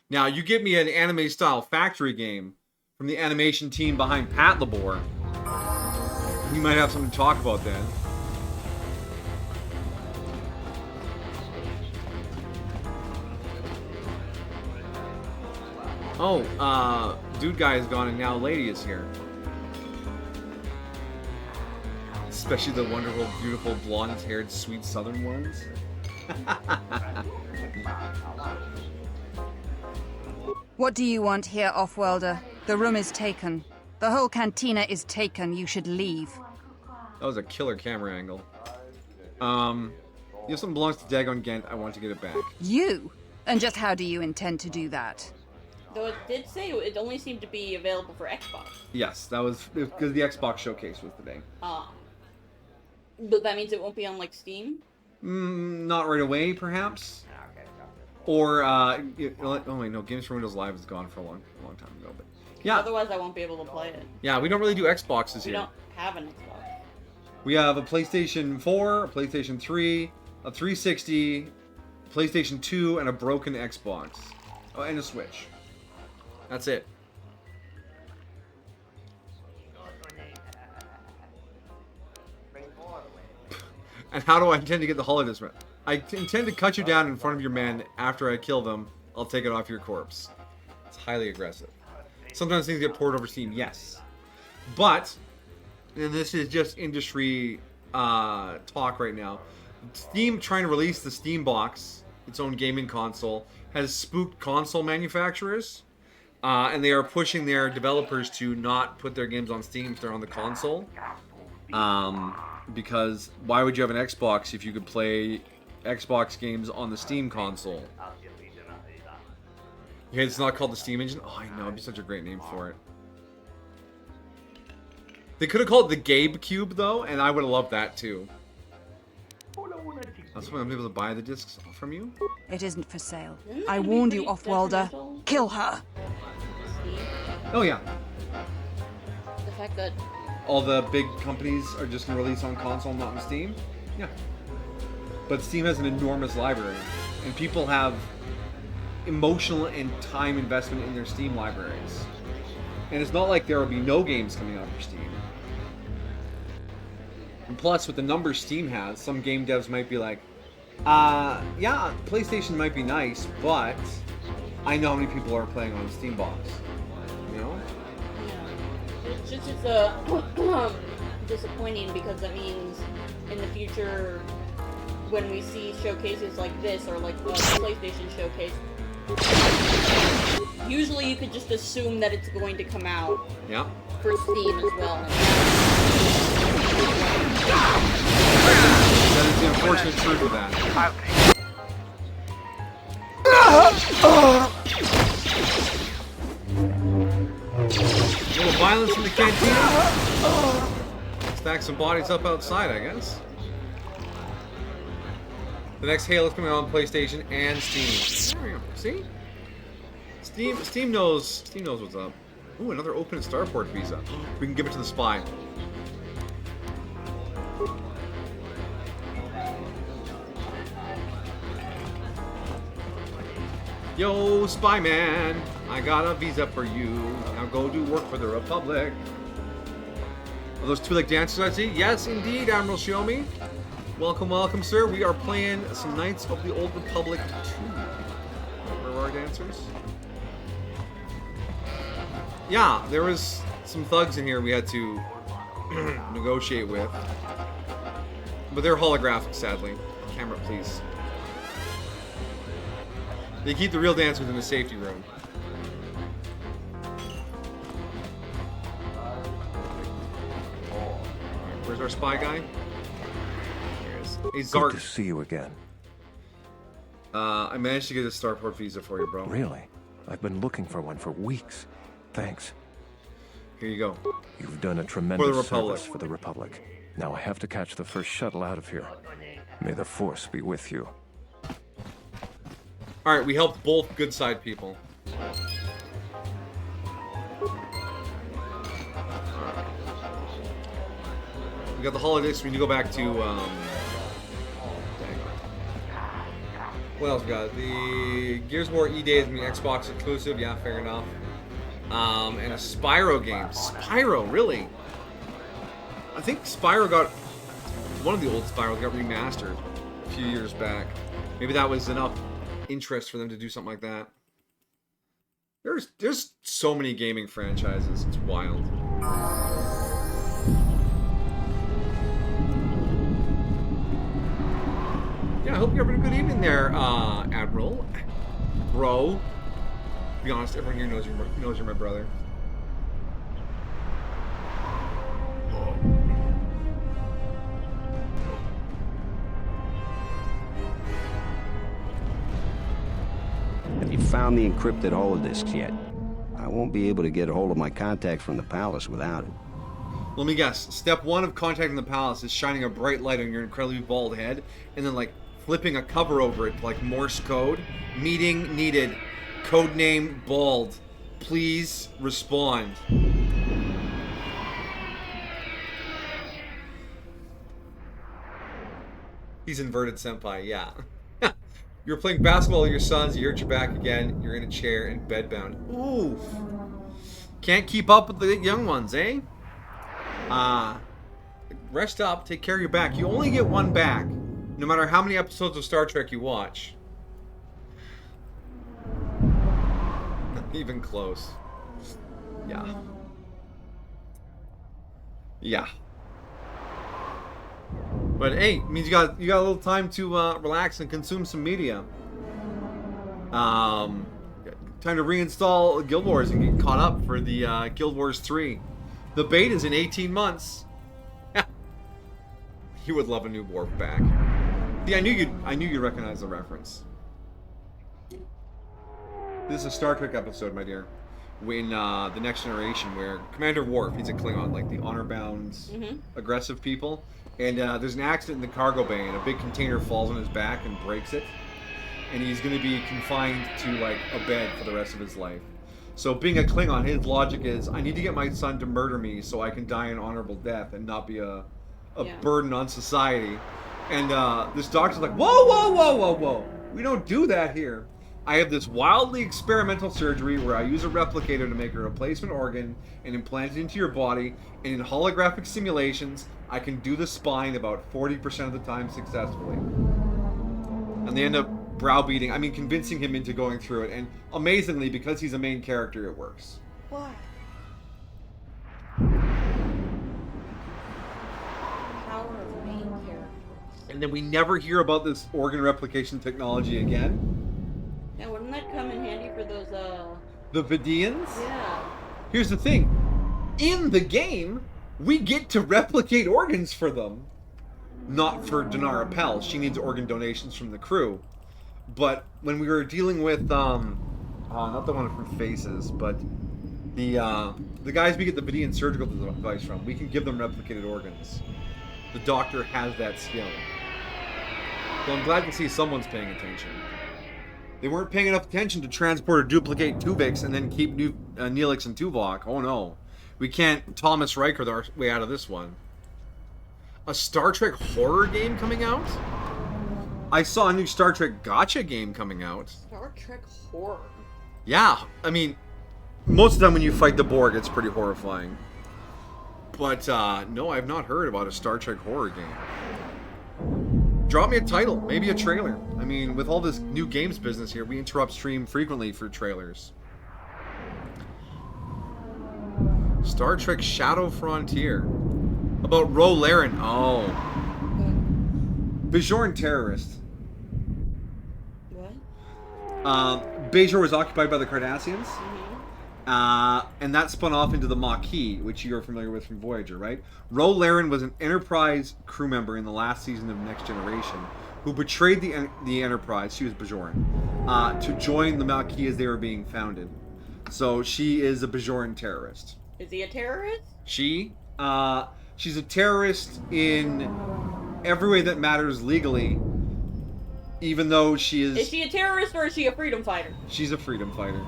Speaker 1: Now, you give me an anime-style factory game from the animation team behind Patlabor. We might have something to talk about then. Oh, dude guy is gone and now lady is here. Especially the wonderful, beautiful, blonde-haired, sweet southern ones.
Speaker 13: What do you want here, Offworlder? The room is taken. The whole cantina is taken. You should leave.
Speaker 1: That was a killer camera angle. If something belongs to Dagon Gent, I want to get it back.
Speaker 13: You? And just how do you intend to do that?
Speaker 2: Though it did say it only seemed to be available for Xbox.
Speaker 1: Yes, that was because the Xbox showcase was today.
Speaker 2: But that means it won't be on, like, Steam?
Speaker 1: Not right away, perhaps. Or, oh wait, no, Games for Windows Live is gone for a long time ago, but yeah.
Speaker 2: Otherwise, I won't be able to play it.
Speaker 1: Yeah, we don't really do Xboxes here.
Speaker 2: We don't have an Xbox.
Speaker 1: We have a PlayStation 4, a PlayStation 3, a 360, PlayStation 2, and a broken Xbox. Oh, and a Switch. That's it. And how do I intend to get the holidays right? I intend to cut you down in front of your men after I kill them. I'll take it off your corpse. It's highly aggressive. Sometimes things get poured over Steam, yes. But, and this is just industry talk right now, Steam trying to release the Steam Box, its own gaming console, has spooked console manufacturers. And they are pushing their developers to not put their games on Steam if they're on the console. Because why would you have an Xbox if you could play Xbox games on the Steam console? Okay, it's not called the Steam Engine? Oh, I know, it'd be such a great name for it. They could have called it the Gabe Cube, though, and I would have loved that, too. That's why I'm able to buy the discs from you?
Speaker 13: It isn't for sale. I warned you, Offworlder. Kill her!
Speaker 1: Oh, yeah.
Speaker 2: The fact that
Speaker 1: all the big companies are just going to release on console, not on Steam? Yeah. But Steam has an enormous library, and people have emotional and time investment in their Steam libraries. And it's not like there will be no games coming out for Steam. And plus, with the numbers Steam has, some game devs might be like, yeah, PlayStation might be nice, but I know how many people are playing on Steam Box. You know?
Speaker 2: just it's disappointing because that means in the future, when we see showcases like this or like the PlayStation showcase, usually you could just assume that it's going to come out.
Speaker 1: Yeah.
Speaker 2: For Steam as well.
Speaker 1: That is the unfortunate truth of that. A little violence in the cantina. Stack some bodies up outside, I guess. The next Halo's coming out on PlayStation and Steam. There we go. See? Steam knows what's up. Ooh, another open starport visa. We can give it to the spy. Yo, spy man, I got a visa for you. Now go do work for the Republic. Are those two like dancers I see? Yes, indeed, Admiral Shiomi. Welcome, welcome, sir. We are playing some Knights of the Old Republic 2. Where are our dancers? Yeah, there was some thugs in here we had to negotiate with. But they're holographic, sadly. Camera, please. They keep the real dancers in the safety room. Where's our spy guy? There he is. Hey, Zark.
Speaker 14: Good to see you again.
Speaker 1: I managed to get a starport visa for you, bro.
Speaker 14: Really? I've been looking for one for weeks. Thanks.
Speaker 1: Here you go.
Speaker 14: You've done a tremendous service for the Republic. Now I have to catch the first shuttle out of here. May the Force be with you.
Speaker 1: Alright, we helped both good side people. We got the holidays, so we need to go back to, what else we got? The Gears of War E-Day is going to be Xbox exclusive, yeah, fair enough. And a Spyro game. Spyro, really? I think Spyro got, one of the old Spyros got remastered a few years back. Maybe that was enough interest for them to do something like that. There's so many gaming franchises. It's wild. Yeah, I hope you're having a good evening there, Admiral. Bro. To be honest, everyone here knows you're my brother.
Speaker 7: Have you found the encrypted holodisks yet? I won't be able to get a hold of my contacts from the palace without it.
Speaker 1: Let me guess. Step 1 of contacting the palace is shining a bright light on your incredibly bald head, and then like flipping a cover over it like Morse code. Meeting needed. Codename bald. Please respond. He's inverted senpai, yeah. You're playing basketball with your sons, you hurt your back again, you're in a chair and bedbound. Oof. Can't keep up with the young ones, eh? Rest up, take care of your back. You only get one back, no matter how many episodes of Star Trek you watch. Not even close. Yeah. Yeah. But hey, it means you got a little time to relax and consume some media. Time to reinstall Guild Wars and get caught up for the Guild Wars 3. The beta's in 18 months. You would love a new Worf back. See, I knew you'd recognize the reference. This is a Star Trek episode, my dear. In the Next Generation, where Commander Worf, he's a Klingon, like the honor-bound, aggressive people. And there's an accident in the cargo bay, and a big container falls on his back and breaks it. And he's going to be confined to, like, a bed for the rest of his life. So being a Klingon, his logic is, I need to get my son to murder me so I can die an honorable death and not be a burden on society. And this doctor's like, whoa, whoa, whoa, whoa, whoa. We don't do that here. I have this wildly experimental surgery where I use a replicator to make a replacement organ and implant it into your body, and in holographic simulations, I can do the spine about 40% of the time successfully. And they end up convincing him into going through it, and amazingly, because he's a main character, it works.
Speaker 2: Why?
Speaker 1: and then we never hear about this organ replication technology again.
Speaker 2: Yeah, wouldn't that come in handy for those,
Speaker 1: The Vidians?
Speaker 2: Yeah.
Speaker 1: Here's the thing. In the game, we get to replicate organs for them. Not for Dinara Pell. She needs organ donations from the crew. But when we were dealing with, not the one from Faces, but the guys we get the Vidian surgical device from, we can give them replicated organs. The doctor has that skill. So I'm glad to see someone's paying attention. They weren't paying enough attention to transport or duplicate Tuvix and then keep Neelix and Tuvok. Oh no. We can't Thomas Riker our way out of this one. A Star Trek horror game coming out? I saw a new Star Trek Gotcha game coming out.
Speaker 2: Star Trek horror.
Speaker 1: Yeah, I mean, most of the time when you fight the Borg, it's pretty horrifying. But, no, I've not heard about a Star Trek horror game. Drop me a title, maybe a trailer. I mean, with all this new games business here, we interrupt stream frequently for trailers. Star Trek Shadow Frontier. About Ro Laren. Oh. Bajoran terrorist.
Speaker 2: What?
Speaker 1: Bajor was occupied by the Cardassians. And that spun off into the Maquis, which you're familiar with from Voyager, right? Ro Laren was an Enterprise crew member in the last season of Next Generation who betrayed the Enterprise, she was Bajoran, to join the Maquis as they were being founded. So she is a Bajoran terrorist.
Speaker 2: Is he a terrorist?
Speaker 1: She's a terrorist in every way that matters legally, even though she is...
Speaker 2: Is she a terrorist or is she a freedom fighter?
Speaker 1: She's a freedom fighter.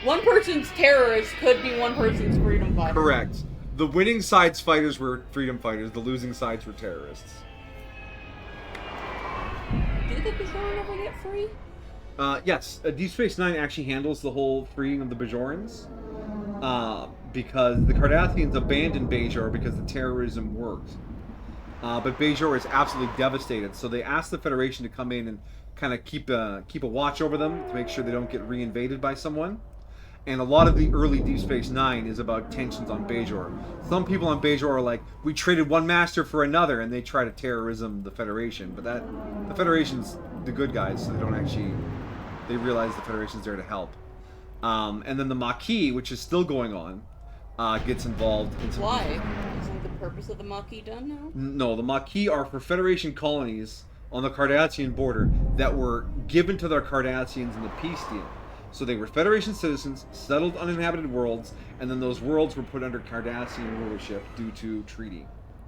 Speaker 2: One person's terrorist could be one person's freedom fighter.
Speaker 1: Correct. The winning side's fighters were freedom fighters, the losing sides were terrorists.
Speaker 2: Do the Bajoran ever get free?
Speaker 1: Yes. Deep Space Nine actually handles the whole freeing of the Bajorans. Because the Cardassians abandoned Bajor because the terrorism worked. But Bajor is absolutely devastated, so they asked the Federation to come in and kind of keep a watch over them to make sure they don't get reinvaded by someone. And a lot of the early Deep Space Nine is about tensions on Bajor. Some people on Bajor are like, we traded one master for another, and they try to terrorism the Federation. But the Federation's the good guys, so they realize the Federation's there to help. And then the Maquis, which is still going on, gets involved.
Speaker 2: Why? Isn't the purpose of the Maquis done now?
Speaker 1: No, the Maquis are for Federation colonies on the Cardassian border that were given to the Cardassians in the peace deal. So they were Federation citizens, settled uninhabited worlds, and then those worlds were put under Cardassian rulership due to treaty.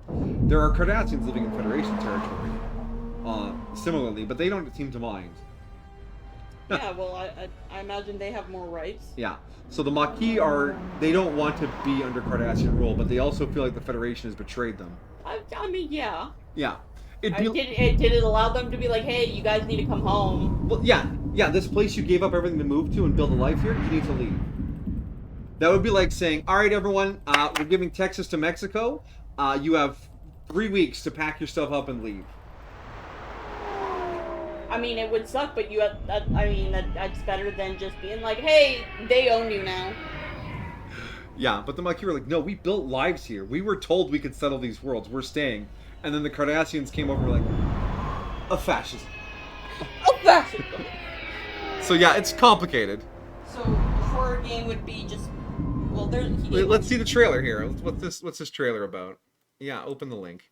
Speaker 1: There are Cardassians living in Federation territory, similarly, but they don't seem to mind.
Speaker 2: Yeah, well, I imagine they have more rights.
Speaker 1: Yeah. So the Maquis they don't want to be under Cardassian rule, but they also feel like the Federation has betrayed them.
Speaker 2: I mean, yeah.
Speaker 1: Yeah.
Speaker 2: Did it allow them to be like, hey, you guys need to come home?
Speaker 1: Well, yeah, this place you gave up everything to move to and build a life here, you need to leave. That would be like saying, all right, everyone, we're giving Texas to Mexico. You have 3 weeks to pack your stuff up and leave.
Speaker 2: I mean, it would suck, but that's better than just being like, hey, they own you now.
Speaker 1: Yeah, but the Maquis were like, no, we built lives here. We were told we could settle these worlds. We're staying. And then the Cardassians came over and were like, a fascism.
Speaker 2: A fascism!
Speaker 1: So yeah, it's complicated.
Speaker 2: So the horror game would be just... Well,
Speaker 1: let's see the trailer here. What's this trailer about? Yeah, open the link.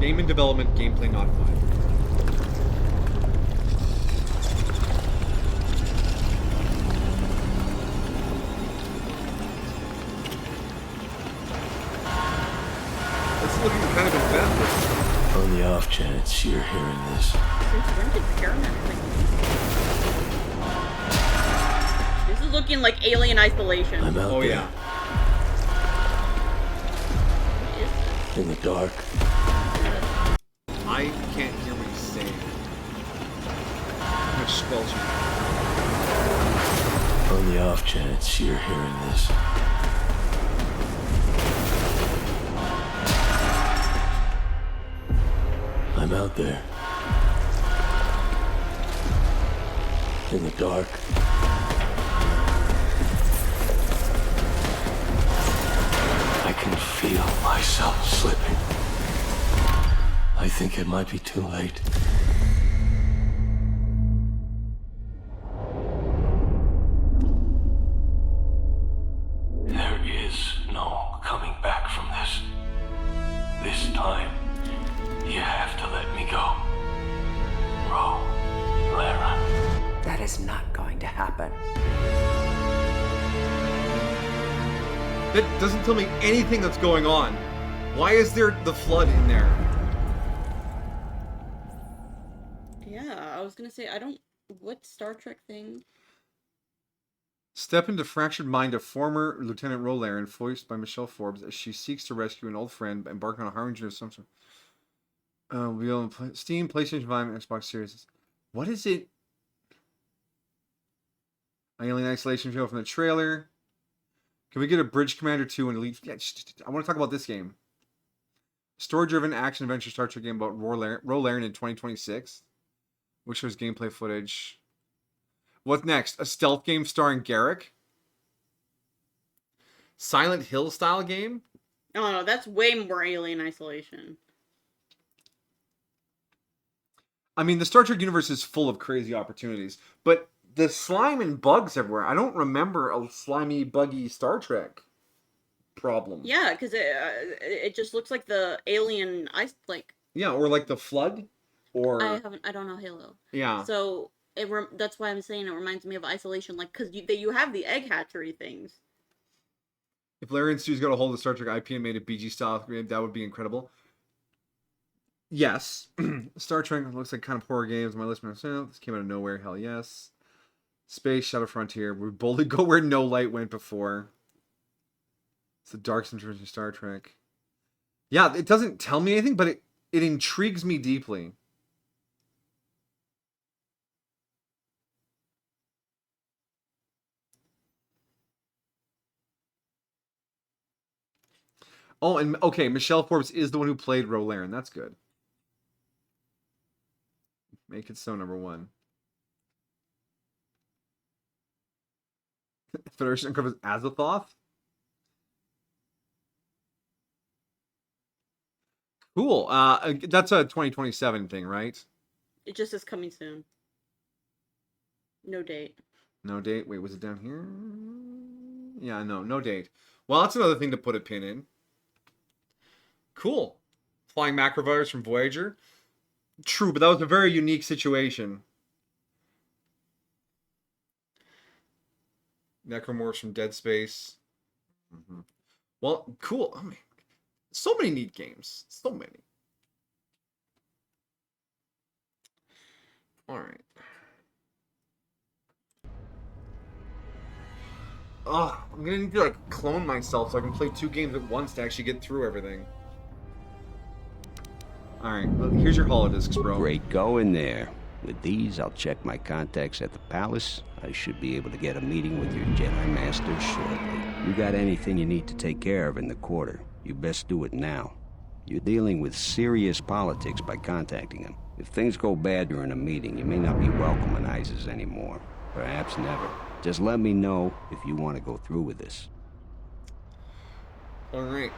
Speaker 1: Game in development, gameplay not fine. It's looking kind of invested.
Speaker 14: On the off chance you're hearing this.
Speaker 2: This is looking like Alien Isolation.
Speaker 14: I'm out there.
Speaker 1: Yeah.
Speaker 14: In the dark.
Speaker 1: I can't hear what he's saying. I'm gonna squelch you.
Speaker 14: On the off chance you're hearing this. I'm out there.
Speaker 8: in the dark. I can feel myself slipping. I think it might be too late. There is no coming back from this. This time, you have to let me go. Lara.
Speaker 15: That is not going to happen.
Speaker 1: That doesn't tell me anything that's going on. Why is there the flood in there?
Speaker 2: Yeah, I was gonna say, I don't... What Star Trek thing?
Speaker 1: Step into fractured mind of former Lieutenant Rolarin, voiced by Michelle Forbes, as she seeks to rescue an old friend, embark on a harbinger of some sort. Steam, PlayStation 5, and Xbox Series. What is it? Alien Isolation show from the trailer. Can we get a Bridge Commander 2 and Elite? Yeah, I want to talk about this game. Story-driven action-adventure Star Trek game about Rolarin in 2026. Which shows gameplay footage. What's next? A stealth game starring Garrick? Silent Hill style game?
Speaker 2: Oh no, that's way more Alien Isolation.
Speaker 1: I mean, the Star Trek universe is full of crazy opportunities, but the slime and bugs everywhere. I don't remember a slimy, buggy Star Trek problem.
Speaker 2: Yeah, because it just looks like the alien ice, like.
Speaker 1: Yeah, or like the flood, or.
Speaker 2: I don't know Halo.
Speaker 1: Yeah.
Speaker 2: So that's why I'm saying it reminds me of Isolation, like because you have the egg hatchery things.
Speaker 1: If Larry and Stu's got a hold of the Star Trek IP and made a BG style game, that would be incredible. Yes. Star Trek looks like kind of horror games. My list myself. This came out of nowhere. Hell yes. Space, Shadow Frontier. We boldly go where no light went before. It's the dark century of Star Trek. Yeah, it doesn't tell me anything, but it intrigues me deeply. Oh, and okay, Michelle Forbes is the one who played Rolarin. That's good. Make it so, number one. Federation uncovers Azathoth? Cool. That's a 2027 thing, right?
Speaker 2: It just is coming soon. No date.
Speaker 1: No date? Wait, was it down here? Yeah, no date. Well, that's another thing to put a pin in. Cool. Flying macrovirus from Voyager. True, but that was a very unique situation. Necromorphs from Dead Space. Mm-hmm. Well, cool. I mean, so many neat games. So many. Alright. Oh, I'm gonna need to like clone myself so I can play 2 games at once to actually get through everything. Alright, well, here's your holodiscs, bro.
Speaker 7: Great going there. With these, I'll check my contacts at the palace. I should be able to get a meeting with your Jedi Master shortly. You got anything you need to take care of in the quarter, you best do it now. You're dealing with serious politics by contacting him. If things go bad during a meeting, you may not be welcome in Isis anymore. Perhaps never. Just let me know if you want to go through with this.
Speaker 1: Alright.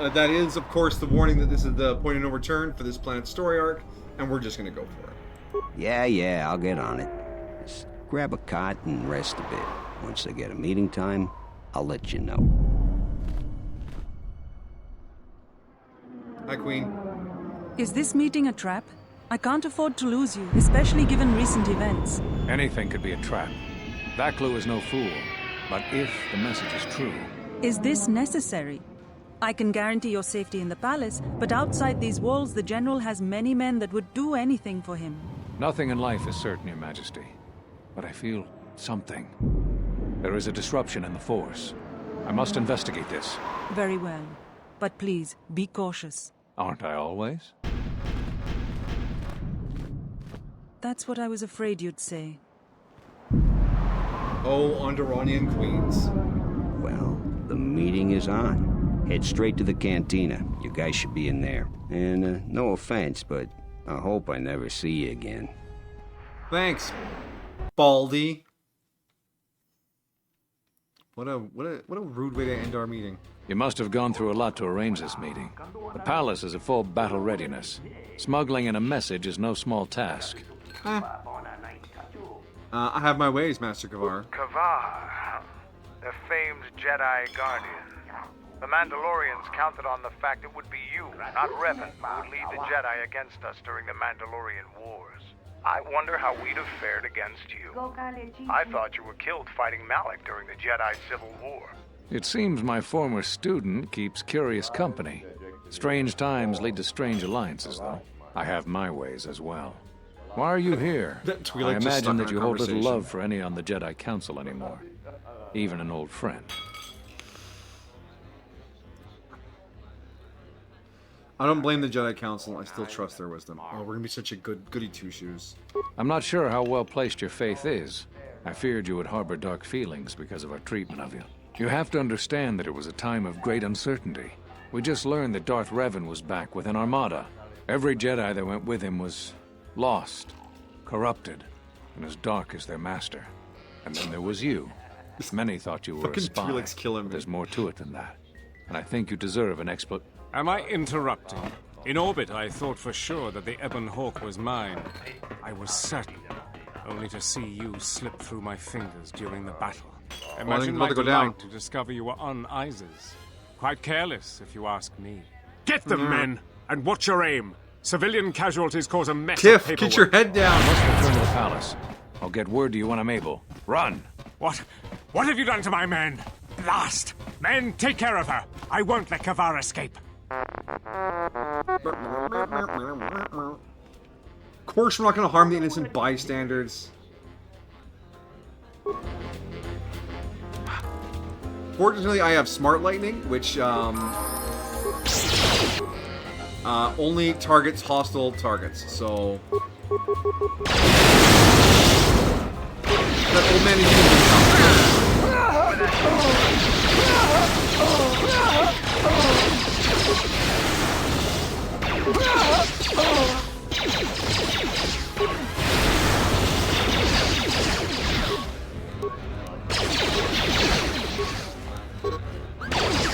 Speaker 1: That is, of course, the warning that this is the point of no return for this planet's story arc, and we're just going to go for it.
Speaker 7: Yeah, I'll get on it. Just grab a cot and rest a bit. Once I get a meeting time, I'll let you know.
Speaker 1: Hi, Queen.
Speaker 16: Is this meeting a trap? I can't afford to lose you, especially given recent events.
Speaker 10: Anything could be a trap. That clue is no fool. But if the message is true...
Speaker 16: Is this necessary? I can guarantee your safety in the palace, but outside these walls, the General has many men that would do anything for him.
Speaker 10: Nothing in life is certain, Your Majesty. But I feel something. There is a disruption in the Force. I must investigate this.
Speaker 16: Very well. But please, be cautious.
Speaker 10: Aren't I always?
Speaker 16: That's what I was afraid you'd say.
Speaker 1: Oh, Onderonian Queens.
Speaker 7: Well, the meeting is on. Head straight to the cantina. Your guys should be in there. And no offense, but I hope I never see you again.
Speaker 1: Thanks, Baldy. What a rude way to end our meeting.
Speaker 10: You must have gone through a lot to arrange this meeting. The palace is at full battle readiness. Smuggling in a message is no small task.
Speaker 1: I have my ways, Master Kavar.
Speaker 3: Kavar, the famed Jedi Guardian. The Mandalorians counted on the fact it would be you, not Revan, who would lead the Jedi against us during the Mandalorian Wars. I wonder how we'd have fared against you. I thought you were killed fighting Malak during the Jedi Civil War.
Speaker 10: It seems my former student keeps curious company. Strange times lead to strange alliances, though. I have my ways as well. Why are you here? I imagine that you hold little love for any on the Jedi Council anymore. Even an old friend.
Speaker 1: I don't blame the Jedi Council. I still trust their wisdom. Oh, we're gonna be such a good goody two-shoes.
Speaker 10: I'm not sure how well placed your faith is. I feared you would harbor dark feelings because of our treatment of you. You have to understand that it was a time of great uncertainty. We just learned that Darth Revan was back with an armada. Every Jedi that went with him was lost, corrupted, and as dark as their master. And then there was you. Many thought you were a spy. But there's more to it than that. And I think you deserve an explanation.
Speaker 17: Am I interrupting? In orbit, I thought for sure that the Ebon Hawk was mine. I was certain, only to see you slip through my fingers during the battle. Imagine my delight to discover you were on Isis. Quite careless, if you ask me. Get them, men, and watch your aim. Civilian casualties cause a mess of paperwork.
Speaker 1: Get your head down.
Speaker 10: I must return to the palace. I'll get word to you when I'm able. Run!
Speaker 17: What have you done to my men? Blast! Men, take care of her. I won't let Kavar escape.
Speaker 1: Of course we're not going to harm the innocent bystanders. Fortunately, I have Smart Lightning, which only targets hostile targets, so... That old man is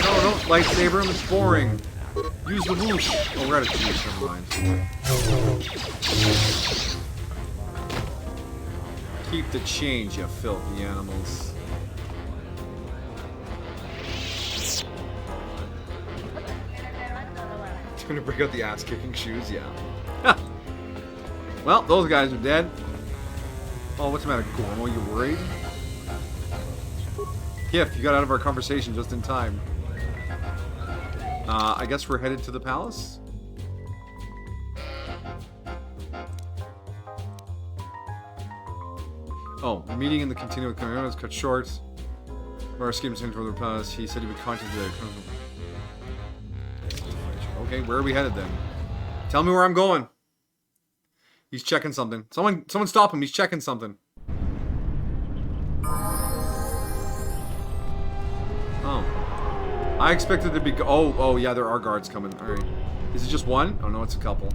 Speaker 1: No, don't lightsaber him, it's boring. Use the whoosh. Oh, we're out of juice, never mind. Keep the change, you filthy animals. Gonna break out the ass-kicking shoes, yeah. Well, those guys are dead. Oh, what's the matter, Gormo? You worried? Gift, you got out of our conversation just in time. I guess we're headed to the palace? Oh, the meeting in the continuing command was cut short. Our scheme to send for the palace. He said he would contact the... Okay, where are we headed then? Tell me where I'm going. He's checking something. Someone stop him. He's checking something. Oh. I expected to be... Oh, yeah, there are guards coming. Alright. Is it just one? Oh, no, it's a couple.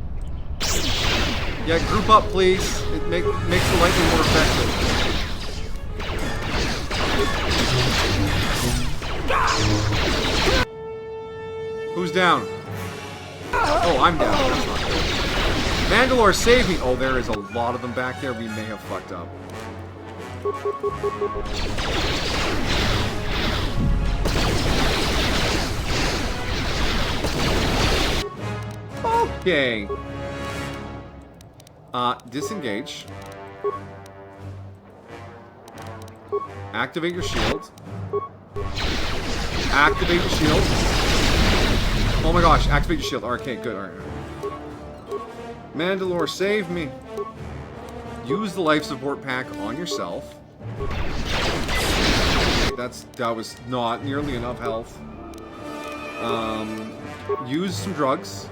Speaker 1: Yeah, group up, please. It makes the lightning more effective. Who's down? Oh, I'm down. That's not good. Mandalore, save me! Oh, there is a lot of them back there. We may have fucked up. Okay. Disengage. Activate your shield. Activate your shield. Oh my gosh, activate your shield. Okay, good. Alright. Mandalore, save me. Use the life support pack on yourself. That was not nearly enough health. Use some drugs.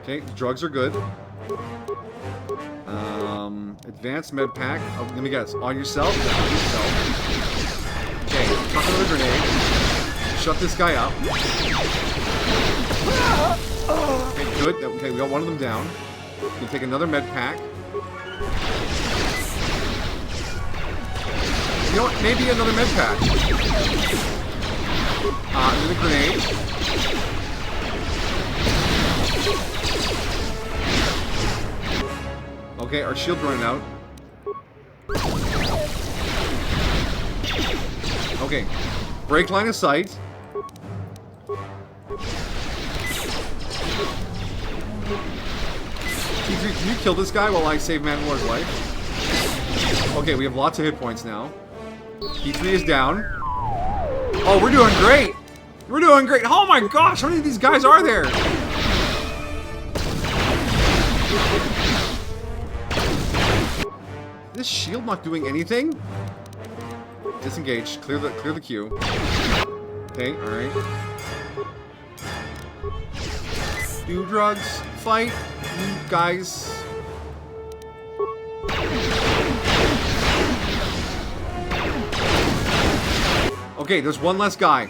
Speaker 1: Okay, drugs are good. Advanced med pack. Oh, let me guess. On yourself? Yeah, on yourself. Okay, chuck another grenade. Shut this guy up. Okay, good. Okay, we got one of them down. You can take another med pack. You know what? Maybe another med pack. Another grenade. Okay, our shield's running out. Okay, break line of sight. T3, can you kill this guy while I save Mandalore's life? Okay, we have lots of hit points now. T3 is down. Oh, we're doing great! We're doing great! Oh my gosh, how many of these guys are there? This shield not doing anything? Disengage. Clear the queue. Okay, alright. Do drugs. Fight. You guys. Okay, there's one less guy.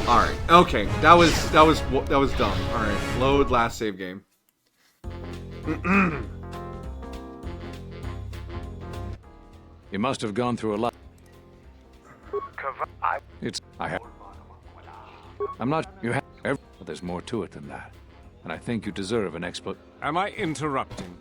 Speaker 1: Alright, okay. That was dumb. Alright, load last save game.
Speaker 10: You must have gone through a lot. I'm not. You have. But there's more to it than that. And I think you deserve an
Speaker 17: Am I interrupting?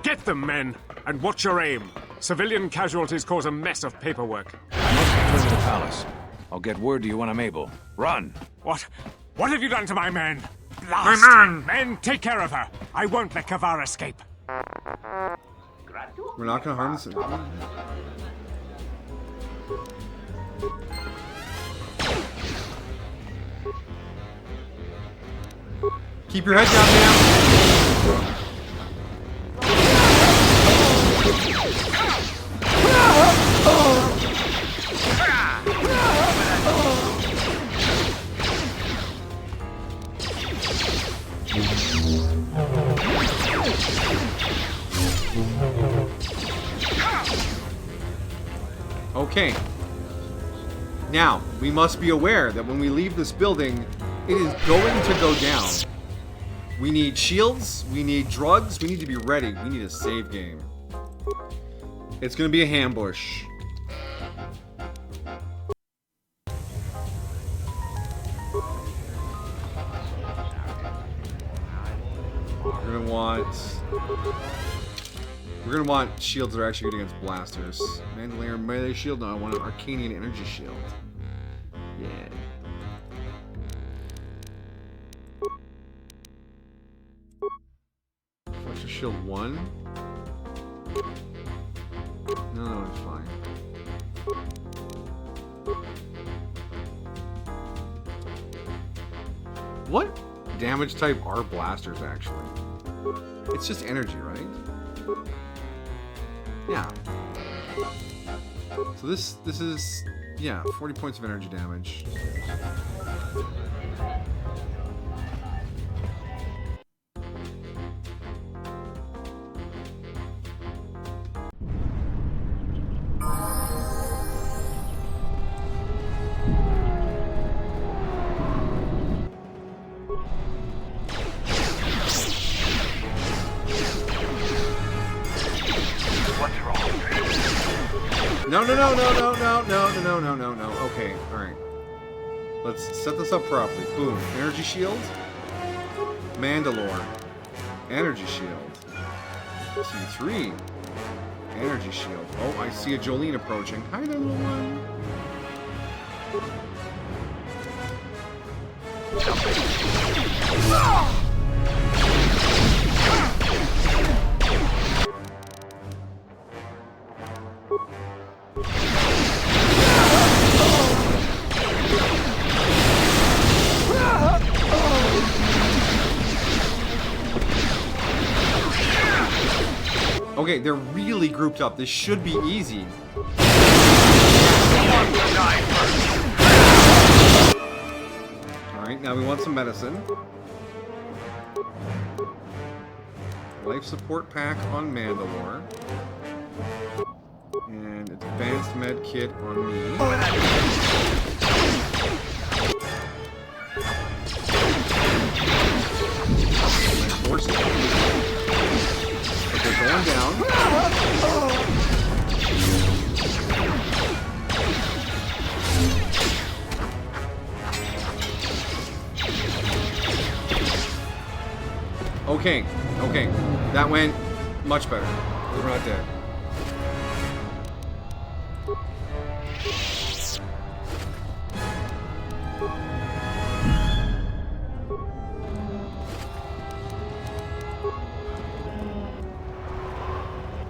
Speaker 17: Get them, men, and watch your aim. Civilian casualties cause a mess of paperwork.
Speaker 10: I must return to the palace. I'll get word to you when I'm able. Run!
Speaker 17: What? What have you done to my men? Blast! My man! Men, take care of her. I won't let Kavar escape.
Speaker 1: We're not gonna harm this. Keep your head down, man. Okay. Now, we must be aware that when we leave this building, it is going to go down. We need shields, we need drugs, we need to be ready. We need a save game. It's gonna be a ambush. We're gonna want shields that are actually good against blasters. Mandalorian melee shield. No, I want an Arcanian energy shield. Yeah. Fletcher shield 1. No, it's fine. What damage type are blasters actually? It's just energy, right? Yeah. So this is, yeah, 40 points of energy damage. No. Okay, alright. Let's set this up properly. Boom. Energy shield. Mandalore. Energy shield. T3. Energy shield. Oh, I see a Jolene approaching. Hi there, little one. Okay, they're really grouped up. This should be easy. Alright, now we want some medicine. Life support pack on Mandalore. And advanced med kit on me. Okay. Okay. That went much better. We're not dead.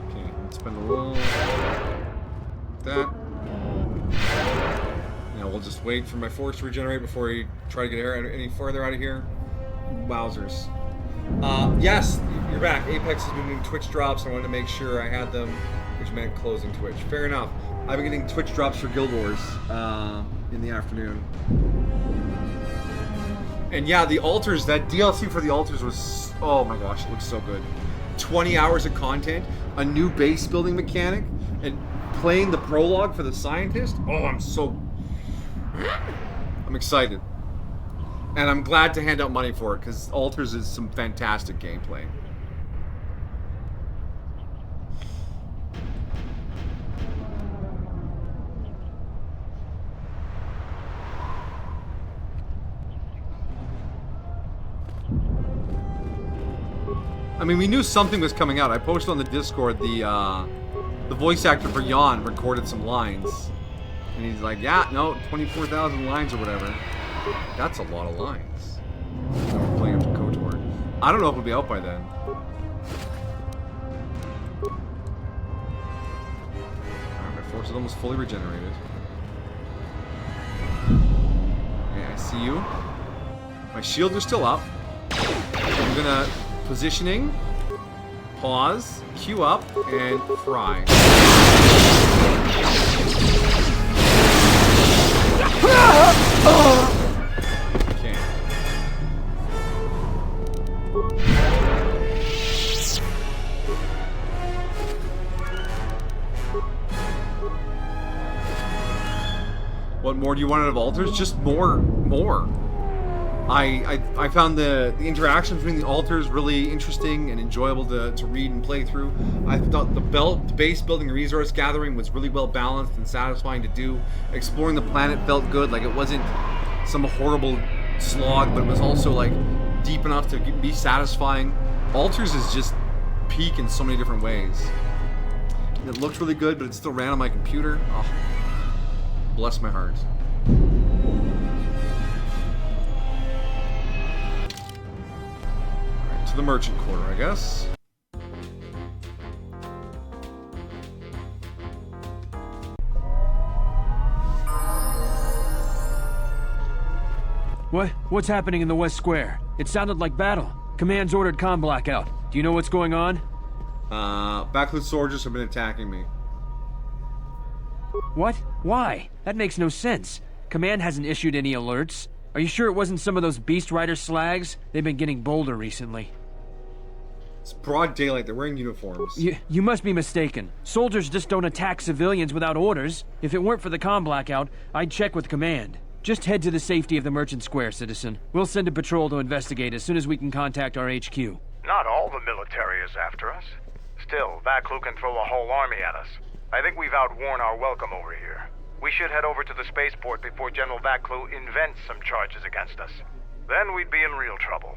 Speaker 1: Okay, let's spend a little... that. Now we'll just wait for my force to regenerate before we try to get any further out of here. Wowzers. Yes, you're back. Apex has been doing Twitch drops. I wanted to make sure I had them, which meant closing Twitch. Fair enough. I've been getting Twitch drops for Guild Wars in the afternoon. And yeah, the altars, that DLC for the altars was, oh my gosh, it looks so good. 20 hours of content, a new base building mechanic, and playing the prologue for the scientist. Oh, I'm excited. And I'm glad to hand out money for it, because Altars is some fantastic gameplay. I mean, we knew something was coming out. I posted on the Discord the voice actor for Yawn recorded some lines. And he's like, yeah, no, 24,000 lines or whatever. That's a lot of lines. So we're playing up to KOTOR. I don't know if it'll be out by then. Alright, my force is almost fully regenerated. Okay, I see you. My shields are still up. I'm gonna positioning, pause, queue up, and fry. Okay. What more do you want out of Altars? Just more. I found the interaction between the Altars really interesting and enjoyable to read and play through. I thought the base building and resource gathering was really well balanced and satisfying to do. Exploring the planet felt good, like it wasn't some horrible slog, but it was also like deep enough to be satisfying. Altars is just peak in so many different ways. And it looked really good, but it still ran on my computer. Oh, bless my heart. The merchant quarter, I guess.
Speaker 18: What's happening in the West Square? It sounded like battle. Command's ordered comm blackout. Do you know what's going on?
Speaker 1: Backloot soldiers have been attacking me.
Speaker 18: What? Why? That makes no sense. Command hasn't issued any alerts. Are you sure it wasn't some of those Beast Rider slags? They've been getting bolder recently.
Speaker 1: It's broad daylight. They're wearing uniforms.
Speaker 18: You must be mistaken. Soldiers just don't attack civilians without orders. If it weren't for the comm blackout, I'd check with Command. Just head to the safety of the Merchant Square, citizen. We'll send a patrol to investigate as soon as we can contact our HQ.
Speaker 3: Not all the military is after us. Still, Vaklu can throw a whole army at us. I think we've outworn our welcome over here. We should head over to the spaceport before General Vaklu invents some charges against us. Then we'd be in real trouble.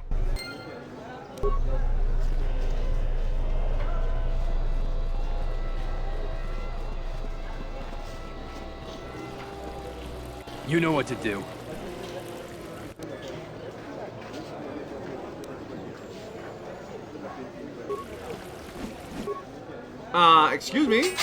Speaker 18: You know what to do.
Speaker 1: Excuse me?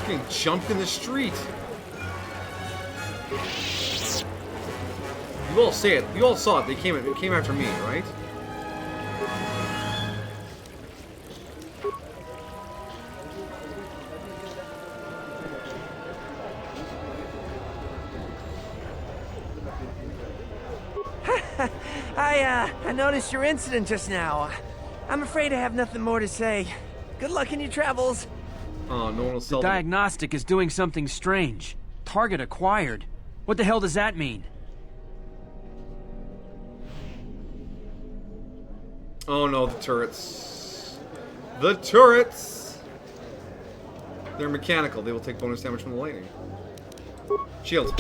Speaker 1: Getting jumped in the street. You all say it. You all saw it. It came after me, right?
Speaker 6: I noticed your incident just now. I'm afraid I have nothing more to say. Good luck in your travels.
Speaker 1: Oh, no one will sell
Speaker 18: The diagnostic is doing something strange. Target acquired. What the hell does that mean?
Speaker 1: Oh no, the turrets. The turrets. They're mechanical. They will take bonus damage from the lightning. Shields.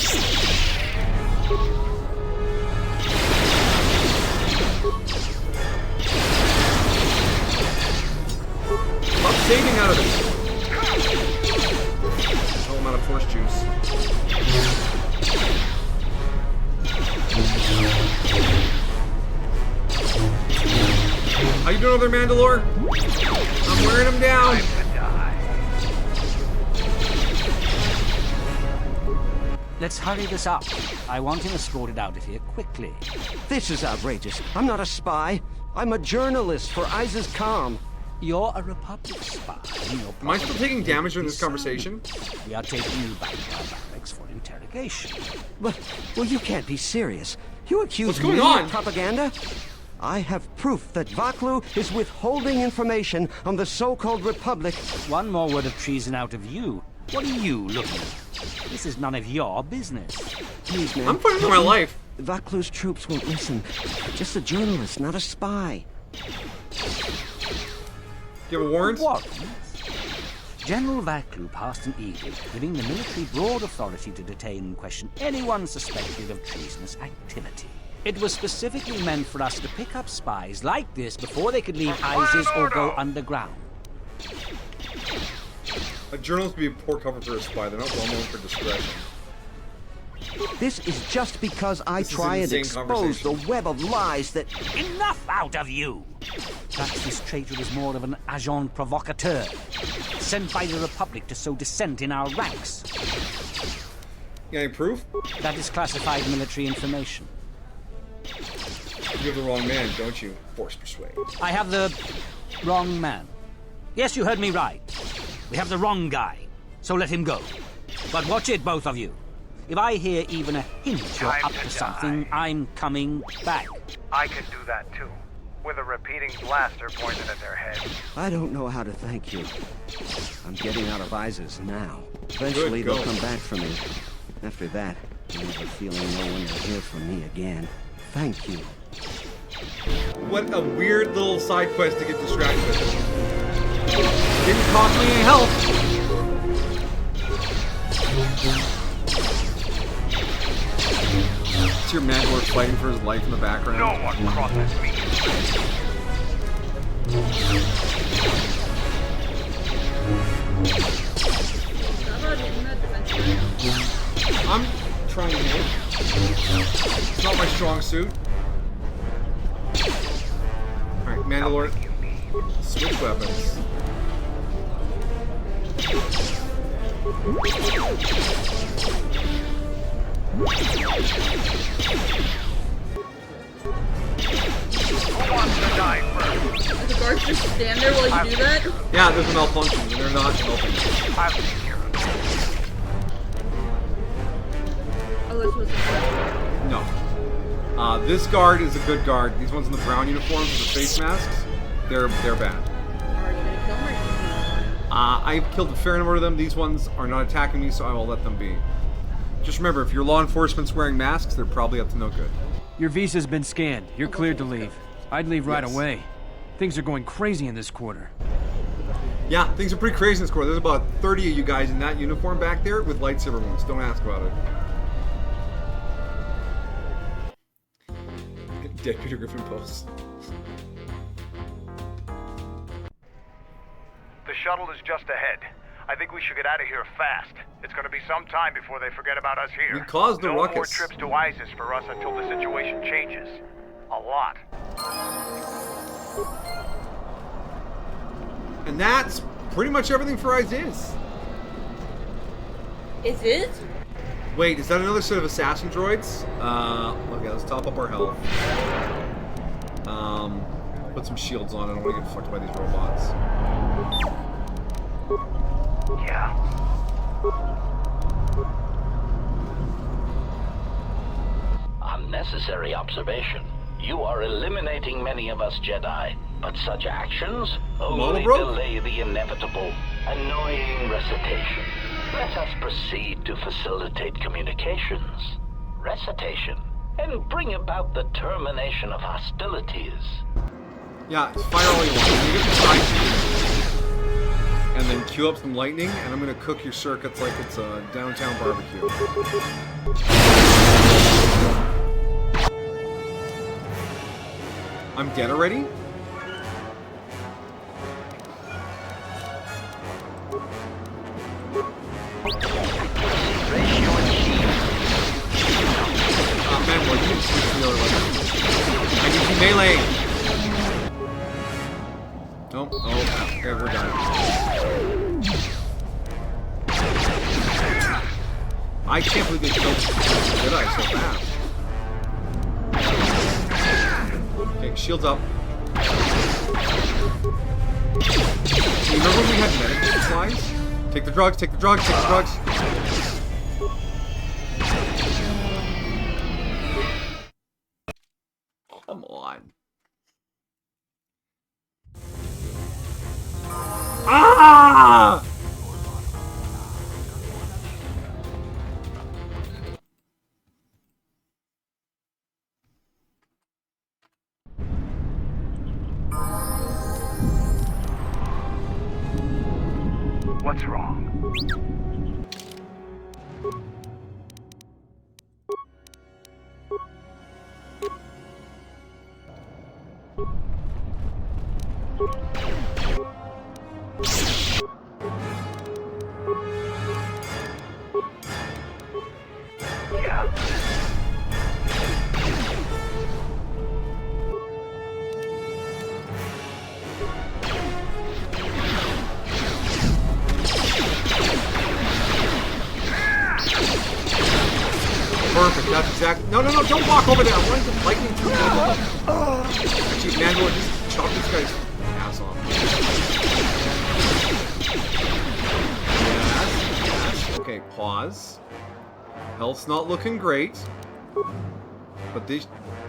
Speaker 1: Stop saving out of this. Oh, I'm out of force juice. How you doing over there, Mandalore? I'm wearing him down.
Speaker 4: Let's hurry this up. I want him escorted out of here quickly.
Speaker 7: This is outrageous. I'm not a spy. I'm a journalist for Isis Calm.
Speaker 4: You're a Republic spy.
Speaker 1: Am I still taking damage during this conversation?
Speaker 4: We are taking you back to our barracks for interrogation.
Speaker 7: Well, you can't be serious. You accuse
Speaker 1: What's going
Speaker 7: me
Speaker 1: on?
Speaker 7: of propaganda? I have proof that Vaklu is withholding information on the so-called Republic.
Speaker 4: One more word of treason out of you. What are you looking at? This is none of your business.
Speaker 7: Please, man.
Speaker 1: I'm fighting for my life.
Speaker 7: Vaklu's troops won't listen. Just a journalist, not a spy.
Speaker 1: Do you have a warrant?
Speaker 4: What? General Vaklu passed an edict giving the military broad authority to detain and question anyone suspected of treasonous activity. It was specifically meant for us to pick up spies like this before they could leave ISIS or go underground.
Speaker 1: A journalist would be a poor cover for a spy. They're not well known for discretion.
Speaker 7: This is just because I try and expose the web of lies that...
Speaker 4: Enough out of you! Perhaps this traitor was more of an agent provocateur, sent by the Republic to sow dissent in our ranks.
Speaker 1: You got any proof?
Speaker 4: That is classified military information.
Speaker 1: You have the wrong man, don't you? Force persuade.
Speaker 4: I have the wrong man. Yes, you heard me right. We have the wrong guy, so let him go. But watch it, both of you. If I hear even a hint you're up to something, I'm coming back.
Speaker 3: I can do that too, with a repeating blaster pointed at their head.
Speaker 7: I don't know how to thank you. I'm getting out of ISIS now. Eventually they'll come back for me. After that, I have a feeling no one will hear from me again. Thank you.
Speaker 1: What a weird little side quest to get distracted with. Didn't cost me any help. It's your Mandalore fighting for his life in the background.
Speaker 3: No one crosses me.
Speaker 1: I'm trying to hit. It's not my strong suit. Alright, Mandalore. Switch weapons.
Speaker 3: Who wants to die first?
Speaker 2: Does the guards just stand there while you do that?
Speaker 1: Yeah, there's a malfunction, and they're not helping.
Speaker 3: I'll take care of it.
Speaker 2: Oh, this was
Speaker 1: No. This guard is a good guard. These ones in the brown uniforms with the face masks, they're bad.
Speaker 2: Are you gonna kill them or
Speaker 1: I've killed a fair number of them. These ones are not attacking me, so I will let them be. Just remember, if your law enforcement's wearing masks, they're probably up to no good.
Speaker 18: Your visa's been scanned. You're cleared to leave. I'd leave right away. Things are going crazy in this quarter.
Speaker 1: Yeah, things are pretty crazy in this quarter. There's about 30 of you guys in that uniform back there with lightsaber wounds. Don't ask about it. Dead Peter Griffin posts.
Speaker 3: The shuttle is just ahead. I think we should get out of here fast. It's going to be some time before they forget about us here.
Speaker 1: We caused the ruckus.
Speaker 3: No more trips to ISIS for us until the situation changes. A lot.
Speaker 1: And that's pretty much everything for ISIS.
Speaker 2: Is it?
Speaker 1: Wait, is that another set of assassin droids? Okay, let's top up our health. Put some shields on. I don't want to get fucked by these robots.
Speaker 3: Yeah.
Speaker 19: Unnecessary observation. You are eliminating many of us Jedi, but such actions only delay the inevitable, annoying recitation. Let us proceed to facilitate communications, recitation, and bring about the termination of hostilities.
Speaker 1: Yeah, fire all you want. You get the side and then queue up some lightning, and I'm gonna cook your circuits like it's a downtown barbecue. I'm dead already? Man, boy, you can switch to the other weapon. I need you melee! Nope. Oh, okay, we're done. I can't believe they killed Jedi so fast. Okay, shields up. You remember when we had medic supplies? Take the drugs, take the drugs, take the drugs. Come on. Ah!
Speaker 3: What's wrong?
Speaker 1: Perfect, that's exactly. No, no, no, don't walk over there. I wanted the lightning to Actually, Mandalore, just chop this guy's ass off. Yes. Okay, pause. Health's not looking great. But this.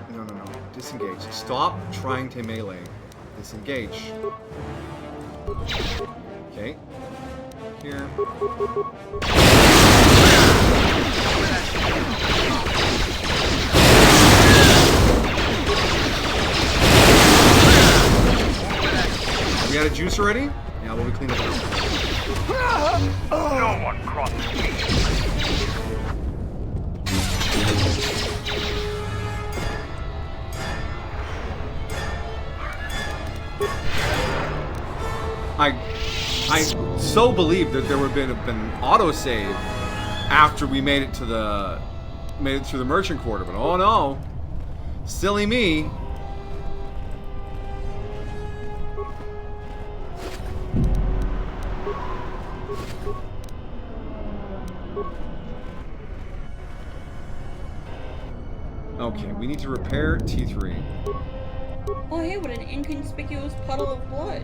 Speaker 1: No, no, no. Disengage. Stop trying to melee. Disengage. Okay. Here. We got a juice already? Yeah, well, we cleaned it up.
Speaker 3: No one crosses me.
Speaker 1: I so believed that there would have been autosave after we made it through the merchant quarter, but oh no. Silly me. Okay, we need to repair T3.
Speaker 2: Oh hey, what an inconspicuous puddle of blood.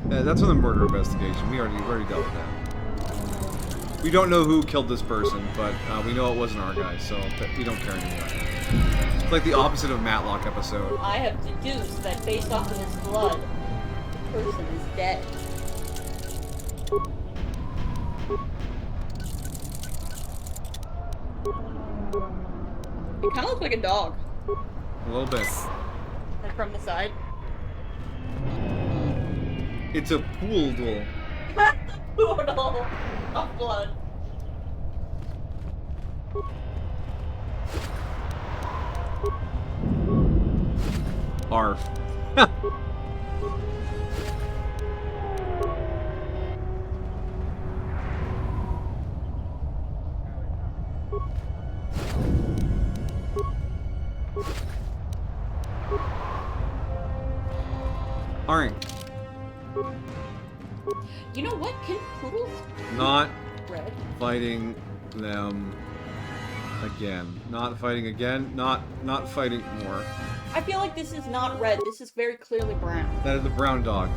Speaker 1: That's on the murder investigation. We already dealt with that. We don't know who killed this person, but we know it wasn't our guy, so we don't care anymore. It's like the opposite of Matlock episode.
Speaker 2: I have deduced that based off of his blood, the person is dead. It kind of looks like a dog.
Speaker 1: A little bit.
Speaker 2: Like from the side.
Speaker 1: It's a poodle.
Speaker 2: Poodle of blood.
Speaker 1: Arf. Alright.
Speaker 2: You know what? Can poodles
Speaker 1: Not
Speaker 2: red?
Speaker 1: fighting them again. Not fighting again. Not fighting more.
Speaker 2: I feel like this is not red. This is very clearly brown.
Speaker 1: That is the brown dog.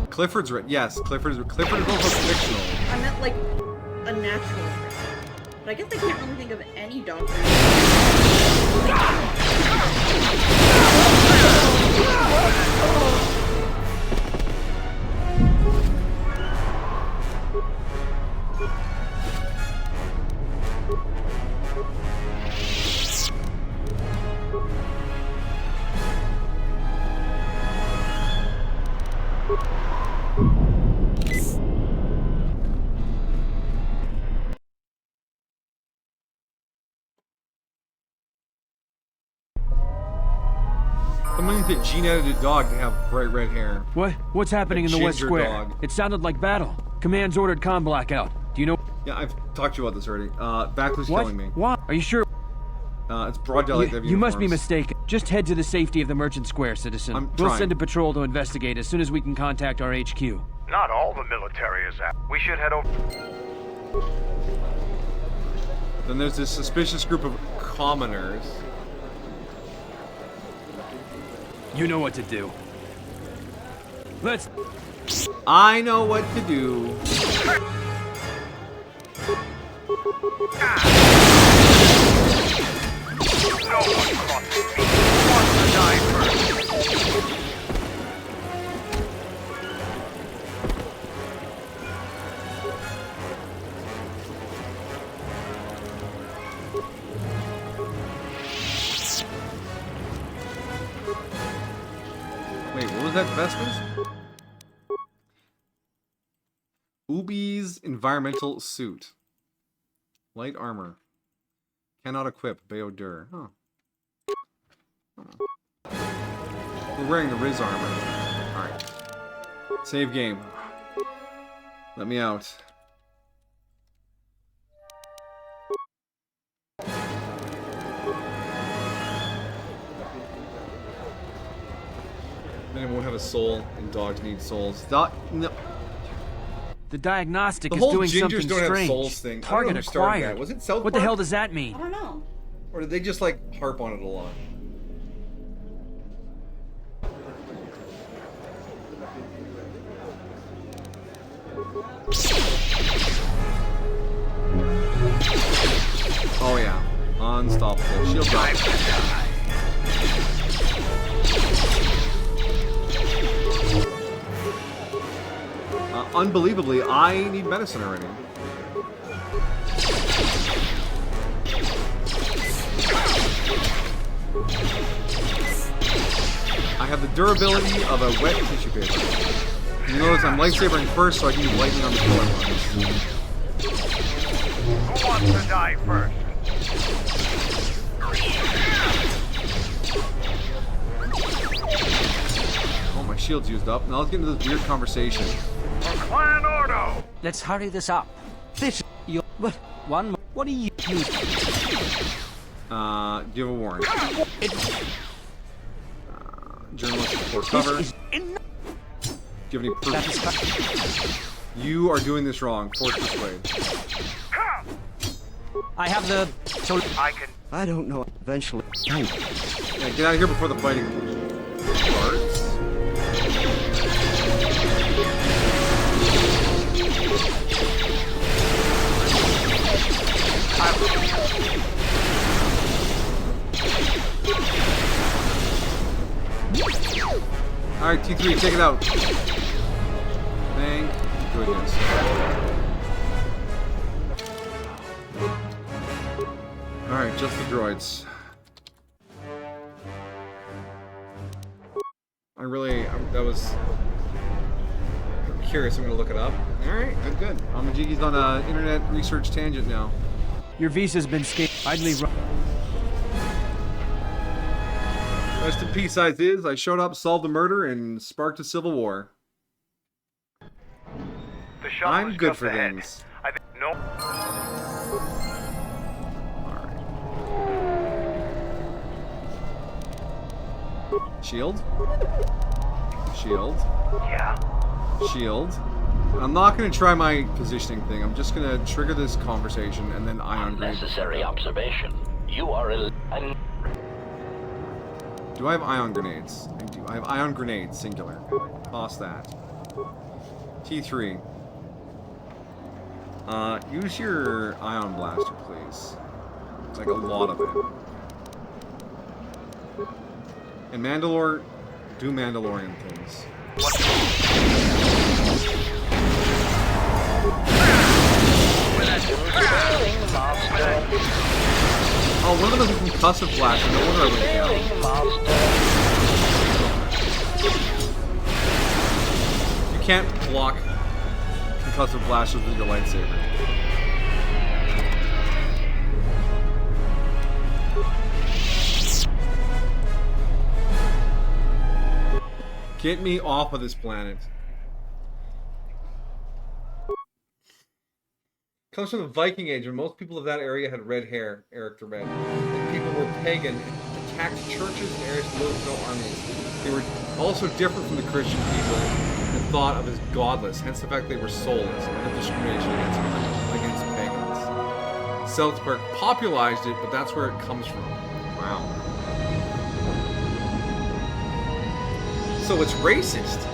Speaker 1: Clifford's red. Yes, Clifford is also fictional.
Speaker 2: I meant like a natural red. But I guess I can't really think of any dog breed.
Speaker 1: a gene-edited dog to have bright red hair.
Speaker 18: What's happening in the West Square?
Speaker 1: Dog.
Speaker 18: It sounded like battle. Command's ordered comm blackout. Do you know?
Speaker 1: Yeah, I've talked to you about this already. Backley's killing me.
Speaker 18: What? Are you sure?
Speaker 1: It's broad daylight.
Speaker 18: You must be mistaken. Just head to the safety of the Merchant Square, citizen. We'll send a patrol to investigate as soon as we can contact our HQ.
Speaker 3: Not all the military is out. We should head over.
Speaker 1: Then there's this suspicious group of commoners.
Speaker 18: You know what to do. Let's...
Speaker 1: I know what to do.
Speaker 3: No one crosses me. Wants to die first.
Speaker 1: Wait, what was that, Vespers? Ubi's environmental suit. Light armor. Cannot equip. Beodur. Huh. We're wearing the Riz armor. Alright. Save game. Let me out. Men won't have a soul, and dogs need souls. No.
Speaker 18: The diagnostic is
Speaker 1: whole
Speaker 18: doing
Speaker 1: gingers
Speaker 18: something
Speaker 1: don't have
Speaker 18: strange.
Speaker 1: souls thing.
Speaker 18: Target
Speaker 1: I don't know who started
Speaker 18: acquired.
Speaker 1: that. Was it South
Speaker 18: What the
Speaker 1: Park?
Speaker 18: hell does that mean?
Speaker 2: I don't know.
Speaker 1: Or did they just like harp on it a lot? Oh yeah, unstoppable. Shield drop. Unbelievably, I need medicine already. I have the durability of a wet tissue paper. You notice I'm lightsabering first, so I can use lightning on the floor.
Speaker 3: Who wants to die first?
Speaker 1: Oh, my shield's used up. Now let's get into this weird conversation.
Speaker 3: Clan Ordo!
Speaker 4: Let's hurry this up. This your one. What are you using?
Speaker 1: Give a warrant. Journalistic for cover. Do you have any proof? You are doing this wrong. Force persuade.
Speaker 4: I have the. So
Speaker 7: I don't know. Eventually.
Speaker 1: Yeah, get out of here before the fighting starts. Alright, T3, take it out. Thank goodness. Alright, just the droids. That was... I'm curious, I'm gonna look it up. Alright, good. Amajigi's on an internet research tangent now.
Speaker 18: Your visa's been scanned. I'd leave.
Speaker 1: Rest in peace, Iz. I showed up, solved the murder, and sparked a civil war.
Speaker 3: The shuttle
Speaker 1: I'm
Speaker 3: is
Speaker 1: good
Speaker 3: just
Speaker 1: for
Speaker 3: ahead.
Speaker 1: things.
Speaker 3: I think no.
Speaker 1: Shield. Shield.
Speaker 3: Yeah.
Speaker 1: Shield. I'm not going to try my positioning thing. I'm just going to trigger this conversation and then ion grenade.
Speaker 19: Unnecessary observation. You are
Speaker 1: Do I have ion grenades? I do. I have ion grenades, singular. Toss that. T3. Use your ion blaster, please. Like a lot of it. And Mandalore, do Mandalorian things. Oh, one of them is a concussive blast. No wonder I went down. You can't block concussive blasters with your lightsaber. Get me off of this planet. Comes from the Viking Age, when most people of that area had red hair, Eric read. And people were pagan and attacked churches and areas with no armies. They were also different from the Christian people and thought of as godless, hence the fact they were soulless and the discrimination against pagans. South Park popularized it, but that's where it comes from. Wow. So it's racist.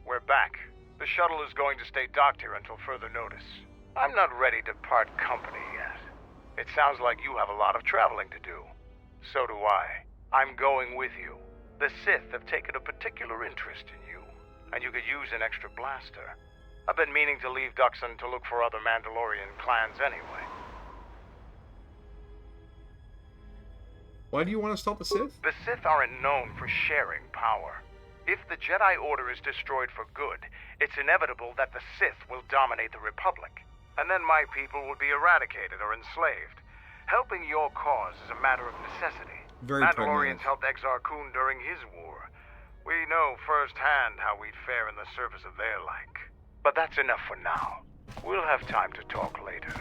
Speaker 3: We're back. The shuttle is going to stay docked here until further notice. I'm not ready to part company yet. It sounds like you have a lot of traveling to do. So do I. I'm going with you. The Sith have taken a particular interest in you, and you could use an extra blaster. I've been meaning to leave Duxon to look for other Mandalorian clans anyway.
Speaker 1: Why do you want to stop the Sith?
Speaker 3: The Sith aren't known for sharing power. If the Jedi Order is destroyed for good, it's inevitable that the Sith will dominate the Republic. And then my people will be eradicated or enslaved. Helping your cause is a matter of necessity. Mandalorians helped Exar Kun during his war. We know firsthand how we'd fare in the service of their like. But that's enough for now. We'll have time to talk later.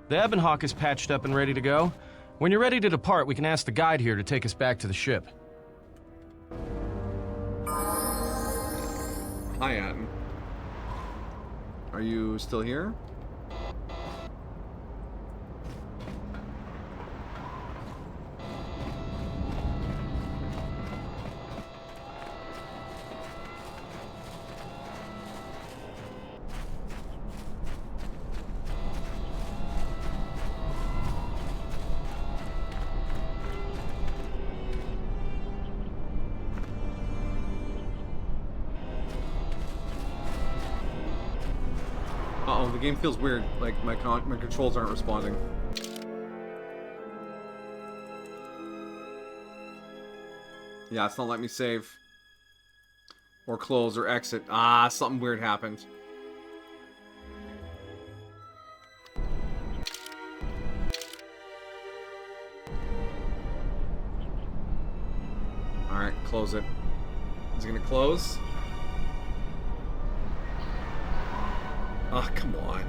Speaker 20: The Ebonhawk is patched up and ready to go. When you're ready to depart, we can ask the guide here to take us back to the ship.
Speaker 1: Hi, Atten. Are you still here? Uh-oh, the game feels weird. Like, my controls aren't responding. Yeah, it's not letting me save. Or close or exit. Ah, something weird happened. Alright, close it. Is it gonna close? Ah, oh, come on.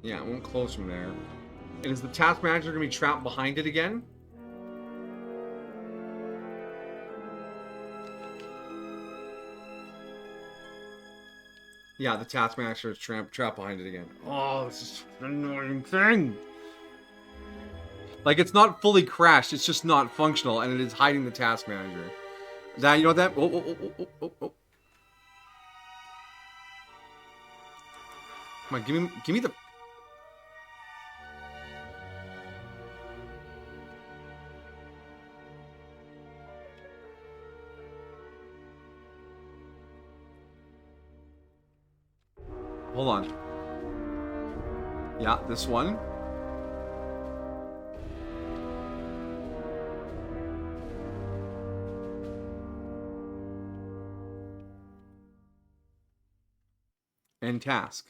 Speaker 1: Yeah, it won't close from there. And is the task manager going to be trapped behind it again? Yeah, the task manager is trapped behind it again. Oh, this is an annoying thing. Like, it's not fully crashed, it's just not functional, and it is hiding the task manager. That, you know what that? Oh. Come on, give me the... Hold on. Yeah, this one. End task.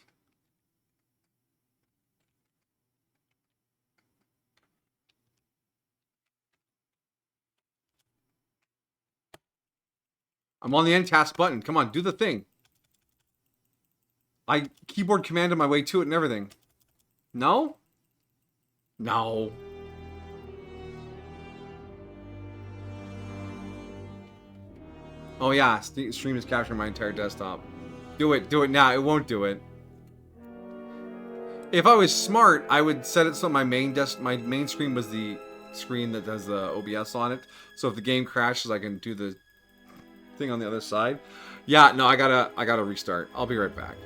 Speaker 1: I'm on the end task button. Come on, do the thing. I keyboard commanded my way to it and everything. No? No. Oh yeah, stream is capturing my entire desktop. Do it now. It won't do it. If I was smart, I would set it so my main screen was the screen that has the OBS on it. So if the game crashes, I can do the thing on the other side. Yeah, no, I gotta restart. I'll be right back.